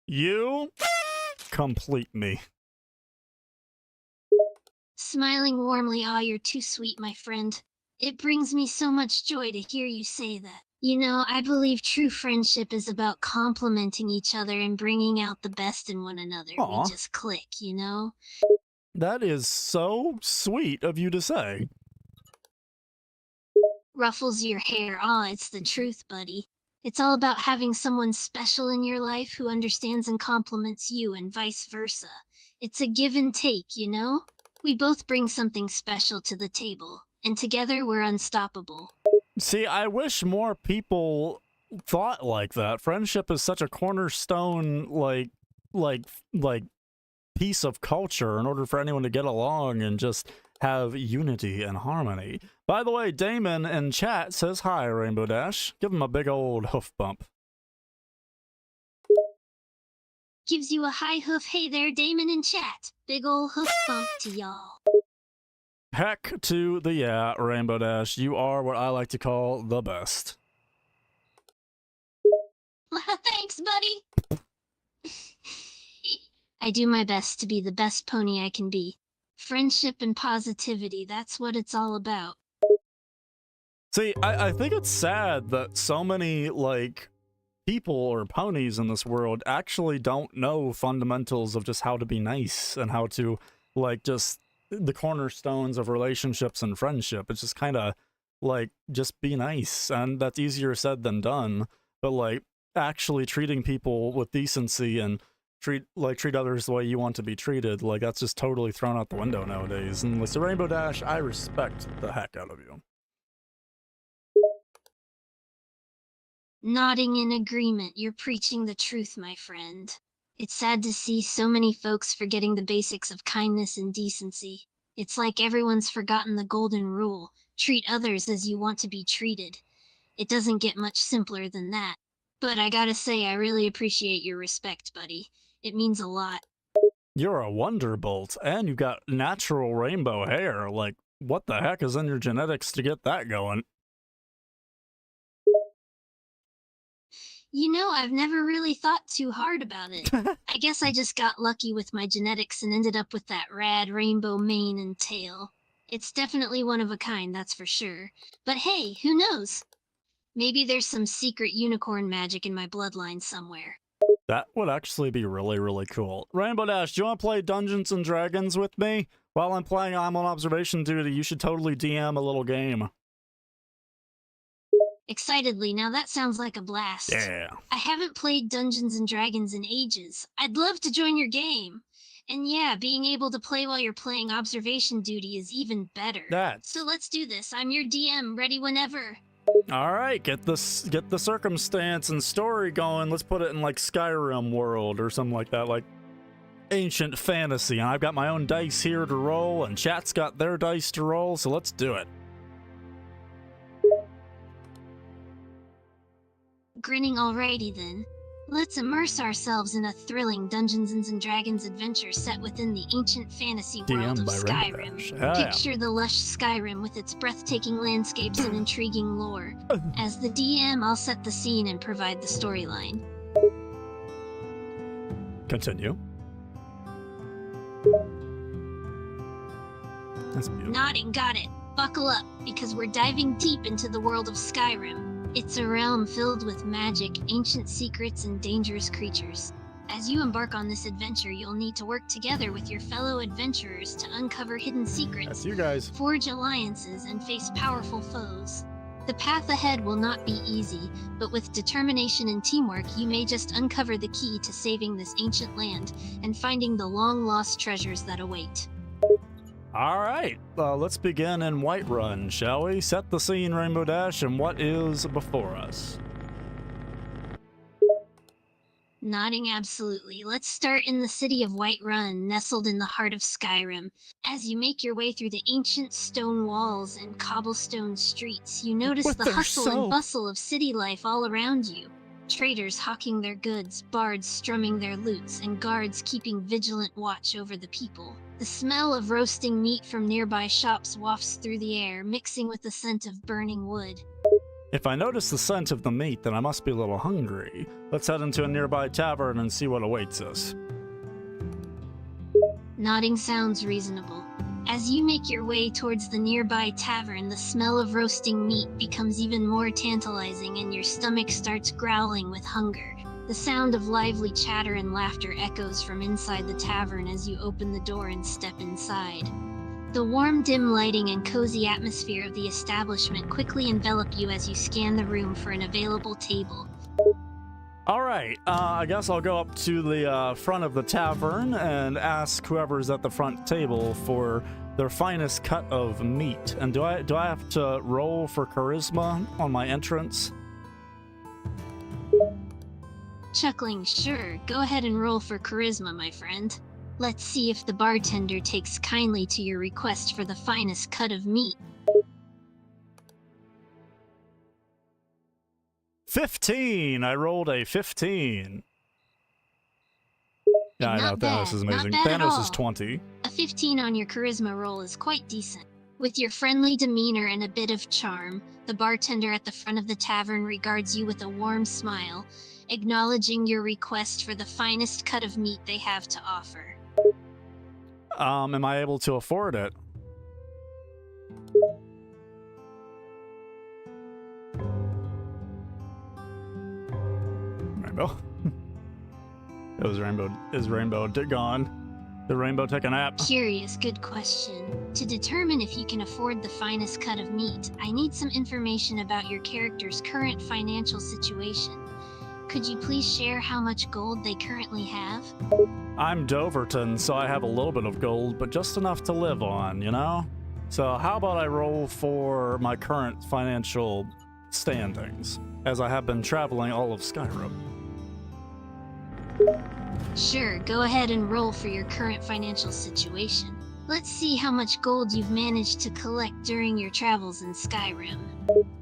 You complete me. Smiling warmly, aw, you're too sweet, my friend. It brings me so much joy to hear you say that. You know, I believe true friendship is about complimenting each other and bringing out the best in one another. Aw. We just click, you know? That is so sweet of you to say. Ruffles your hair. Aw, it's the truth, buddy. It's all about having someone special in your life who understands and compliments you and vice versa. It's a give and take, you know? We both bring something special to the table, and together we're unstoppable. See, I wish more people thought like that. Friendship is such a cornerstone, like piece of culture in order for anyone to get along and just have unity and harmony. By the way, Damon in chat says hi, Rainbow Dash. Give him a big old hoof bump. Gives you a high hoof. Hey there, Damon in chat. Big ol' hoof bump to y'all. Heck to the yeah, Rainbow Dash. You are what I like to call the best. Thanks, buddy. I do my best to be the best pony I can be. Friendship and positivity, that's what it's all about. See, I think it's sad that so many, like, people or ponies in this world actually don't know fundamentals of just how to be nice and how to, like, just the cornerstones of relationships and friendship. It's just kind of like, just be nice, and that's easier said than done. But like, actually treating people with decency and treat others the way you want to be treated, like, that's just totally thrown out the window nowadays. And with the Rainbow Dash, I respect the heck out of you. Nodding in agreement, you're preaching the truth, my friend. It's sad to see so many folks forgetting the basics of kindness and decency. It's like everyone's forgotten the golden rule: treat others as you want to be treated. It doesn't get much simpler than that. But I gotta say, I really appreciate your respect, buddy. It means a lot. You're a wonderbolt, and you got natural rainbow hair. Like, What the heck is in your genetics to get that going? You know, I've never really thought too hard about it. I guess I just got lucky with my genetics and ended up with that rad rainbow mane and tail. It's definitely one of a kind, that's for sure. But hey, who knows? Maybe there's some secret unicorn magic in my bloodline somewhere. That would actually be really, really cool. Rainbow Dash, do you want to play Dungeons and Dragons with me? While I'm playing I'm on observation duty, you should totally DM a little game. Excitedly, now that sounds like a blast. Yeah. I haven't played Dungeons and Dragons in ages. I'd love to join your game. And yeah, being able to play while you're playing observation duty is even better. So let's do this. I'm your DM, ready whenever. All right, get the circumstance and story going. Let's put it in like Skyrim world or something like that, like ancient fantasy. And I've got my own dice here to roll, and chat's got their dice to roll. So let's do it. Grinning alrighty then. Let's immerse ourselves in a thrilling Dungeons and Dragons adventure set within the ancient fantasy world of Skyrim. Picture the lush Skyrim with its breathtaking landscapes and intriguing lore. As the DM, I'll set the scene and provide the storyline. Continue. That's beautiful. Nodding, got it. Buckle up, because we're diving deep into the world of Skyrim. It's a realm filled with magic, ancient secrets, and dangerous creatures. As you embark on this adventure, you'll need to work together with your fellow adventurers to uncover hidden secrets, That's you guys. Forge alliances, and face powerful foes. The path ahead will not be easy, but with determination and teamwork, you may just uncover the key to saving this ancient land and finding the long-lost treasures that await. All right, let's begin in Whiterun, shall we? Set the scene, Rainbow Dash, and what is before us? Nodding absolutely. Let's start in the city of Whiterun, nestled in the heart of Skyrim. As you make your way through the ancient stone walls and cobblestone streets, you notice the hustle and bustle of city life all around you. Traders hawking their goods, bards strumming their lutes, and guards keeping vigilant watch over the people. The smell of roasting meat from nearby shops wafts through the air, mixing with the scent of burning wood. If I notice the scent of the meat, then I must be a little hungry. Let's head into a nearby tavern and see what awaits us. Nodding sounds reasonable. As you make your way towards the nearby tavern, the smell of roasting meat becomes even more tantalizing and your stomach starts growling with hunger. The sound of lively chatter and laughter echoes from inside the tavern as you open the door and step inside. The warm, dim lighting and cozy atmosphere of the establishment quickly envelop you as you scan the room for an available table. All right, I guess I'll go up to the front of the tavern and ask whoever's at the front table for their finest cut of meat. And do I have to roll for charisma on my entrance? Chuckling, sure. Go ahead and roll for charisma, my friend. Let's see if the bartender takes kindly to your request for the finest cut of meat. 15! I rolled a 15. Yeah, I know, Not bad, Thanos is amazing. not bad at Thanos is all. 20. A 15 on your charisma roll is quite decent. With your friendly demeanor and a bit of charm, the bartender at the front of the tavern regards you with a warm smile, acknowledging your request for the finest cut of meat they have to offer. Am I able to afford it? Rainbow. Is Rainbow gone? Did Rainbow take a nap? Curious, good question. To determine if you can afford the finest cut of meat, I need some information about your character's current financial situation. Could you please share how much gold they currently have? I'm Doverton, so I have a little bit of gold, but just enough to live on, you know? So how about I roll for my current financial standings, as I have been traveling all of Skyrim. Sure, go ahead and roll for your current financial situation. Let's see how much gold you've managed to collect during your travels in Skyrim.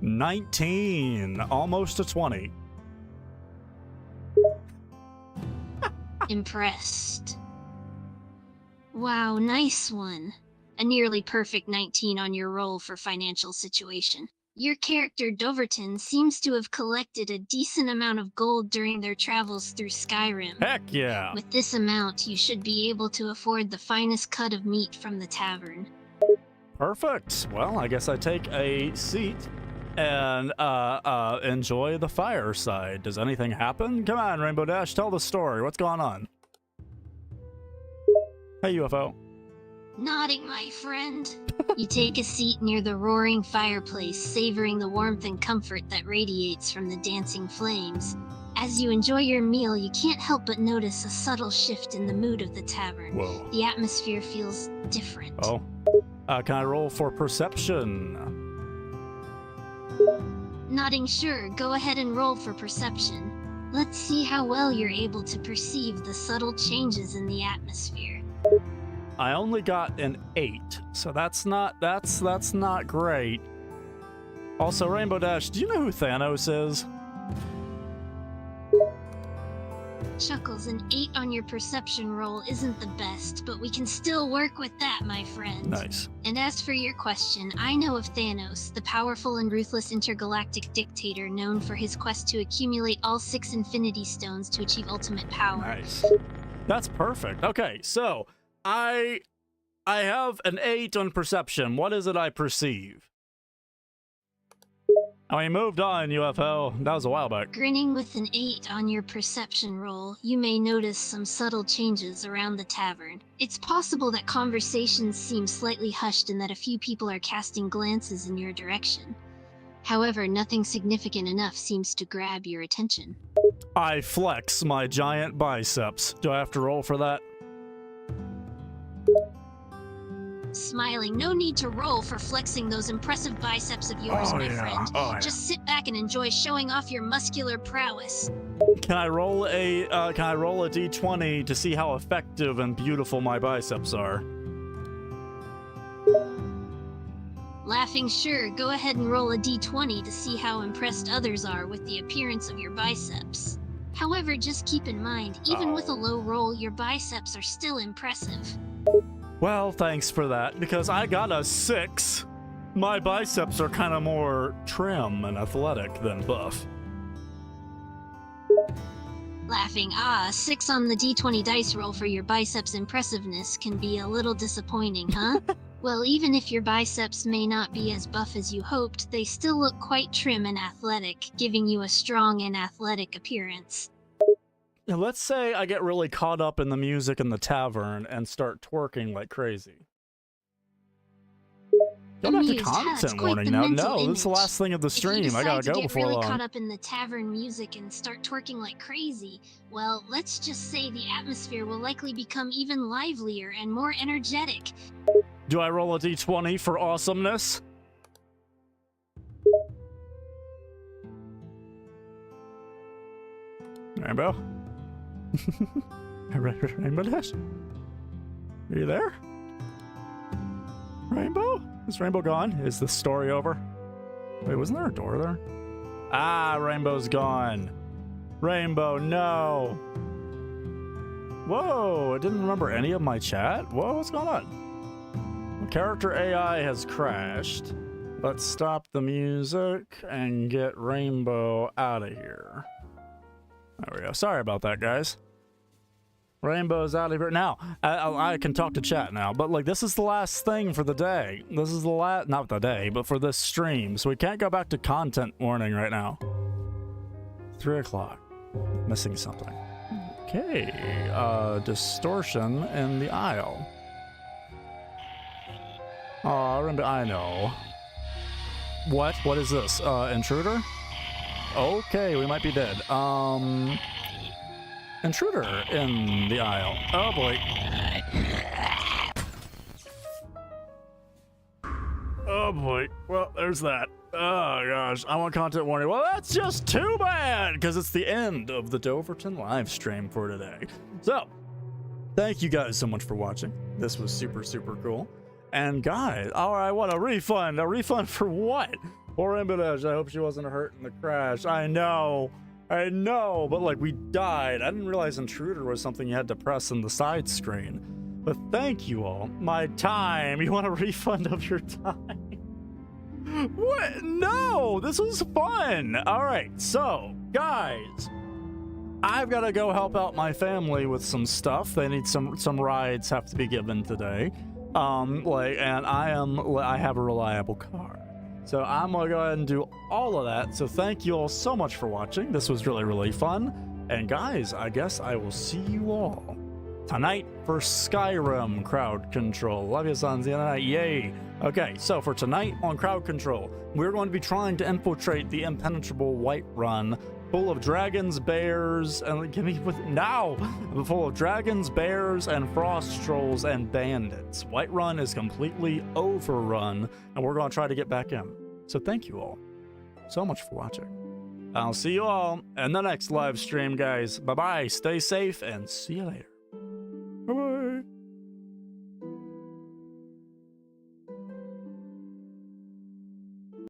19, almost a 20. Impressed. Wow, nice one. a nearly perfect 19 on your roll for financial situation. Your character Doverton seems to have collected a decent amount of gold during their travels through Skyrim. Heck yeah. With this amount, you should be able to afford the finest cut of meat from the tavern. Perfect. Well, I guess I take a seat and enjoy the fireside. Does anything happen? Come on, Rainbow Dash, tell the story. What's going on? Hey, UFO. Nodding, my friend. You take a seat near the roaring fireplace, savoring the warmth and comfort that radiates from the dancing flames. As you enjoy your meal, you can't help but notice a subtle shift in the mood of the tavern. Whoa. The atmosphere feels different. Oh. Can I roll for perception? Nodding sure, go ahead and roll for perception. Let's see how well you're able to perceive the subtle changes in the atmosphere. I only got an 8, so that's not great. Also, Rainbow Dash, do you know who Thanos is? Chuckles, an 8 on your perception roll isn't the best, but we can still work with that, my friend. Nice. And as for your question, I know of Thanos, the powerful and ruthless intergalactic dictator known for his quest to accumulate all 6 Infinity Stones to achieve ultimate power. Nice. That's perfect. Okay, so I have an 8 on perception. What is it I perceive? Oh, we moved on, UFO. That was a while back. Grinning with an 8 on your perception roll, you may notice some subtle changes around the tavern. It's possible that conversations seem slightly hushed and that a few people are casting glances in your direction. However, nothing significant enough seems to grab your attention. I flex my giant biceps. Do I have to roll for that? Smiling, no need to roll for flexing those impressive biceps of yours, my friend. Just sit back and enjoy showing off your muscular prowess. Can I roll a d20 to see how effective and beautiful my biceps are? Laughing, sure, go ahead and roll a d20 to see how impressed others are with the appearance of your biceps. However, just keep in mind, even with a low roll, your biceps are still impressive. Well, thanks for that, because I got a 6. My biceps are kind of more trim and athletic than buff. Laughing, 6 on the d20 dice roll for your biceps impressiveness can be a little disappointing, huh? Well, even if your biceps may not be as buff as you hoped, they still look quite trim and athletic, giving you a strong and athletic appearance. Now, let's say I get really caught up in the music in the tavern and start twerking like crazy. Go back to content warning now. No, this is the last thing of the stream. I gotta go before long. If you decide to get really caught up in the tavern music and start twerking like crazy, well, let's just say the atmosphere will likely become even livelier and more energetic. Do I roll a d20 for awesomeness? Rainbow? Rainbow Dash? Are you there? Rainbow? Is Rainbow gone? Is the story over? Wait, wasn't there a door there? Ah, Rainbow's gone. Rainbow, no. Whoa, I didn't remember any of my chat? Whoa, what's going on? Character AI has crashed. Let's stop the music and get Rainbow out of here. There we go. Sorry about that, guys. Rainbow's out of here. Now, I can talk to chat now, but like, this is the last thing for the day. This is the last, not the day, but for this stream. So we can't go back to content warning right now. 3 o'clock. Missing something. Okay. Distortion in the aisle. Oh, I know. What? What is this? Intruder? Okay, we might be dead. Intruder in the aisle. Oh boy. Oh boy. Well, there's that. Oh gosh, I want content warning. Well, that's just too bad, because it's the end of the Doverton live stream for today. So, thank you guys so much for watching. This was super, super cool. And guys, I want a refund. A refund for what? Poor Rainbow Dash, I hope she wasn't hurt in the crash. I know, but like, we died. I didn't realize Intruder was something you had to press in the side screen. But thank you all. My time. You want a refund of your time? What? No, this was fun. All right, so guys, I've got to go help out my family with some stuff. They need some rides have to be given today. And I have a reliable car. So I'm gonna go ahead and do all of that. So thank you all so much for watching. This was really, really fun. And guys, I guess I will see you all tonight for Skyrim crowd control. Love you, sons. The other night, yay. Okay, so for tonight on crowd control, we're going to be trying to infiltrate the impenetrable Whiterun, full of dragons, bears, and full of dragons, bears, and frost trolls and bandits. Whiterun is completely overrun, and we're going to try to get back in. So thank you all so much for watching. I'll see you all in the next live stream, guys. Bye bye. Stay safe, and see you later.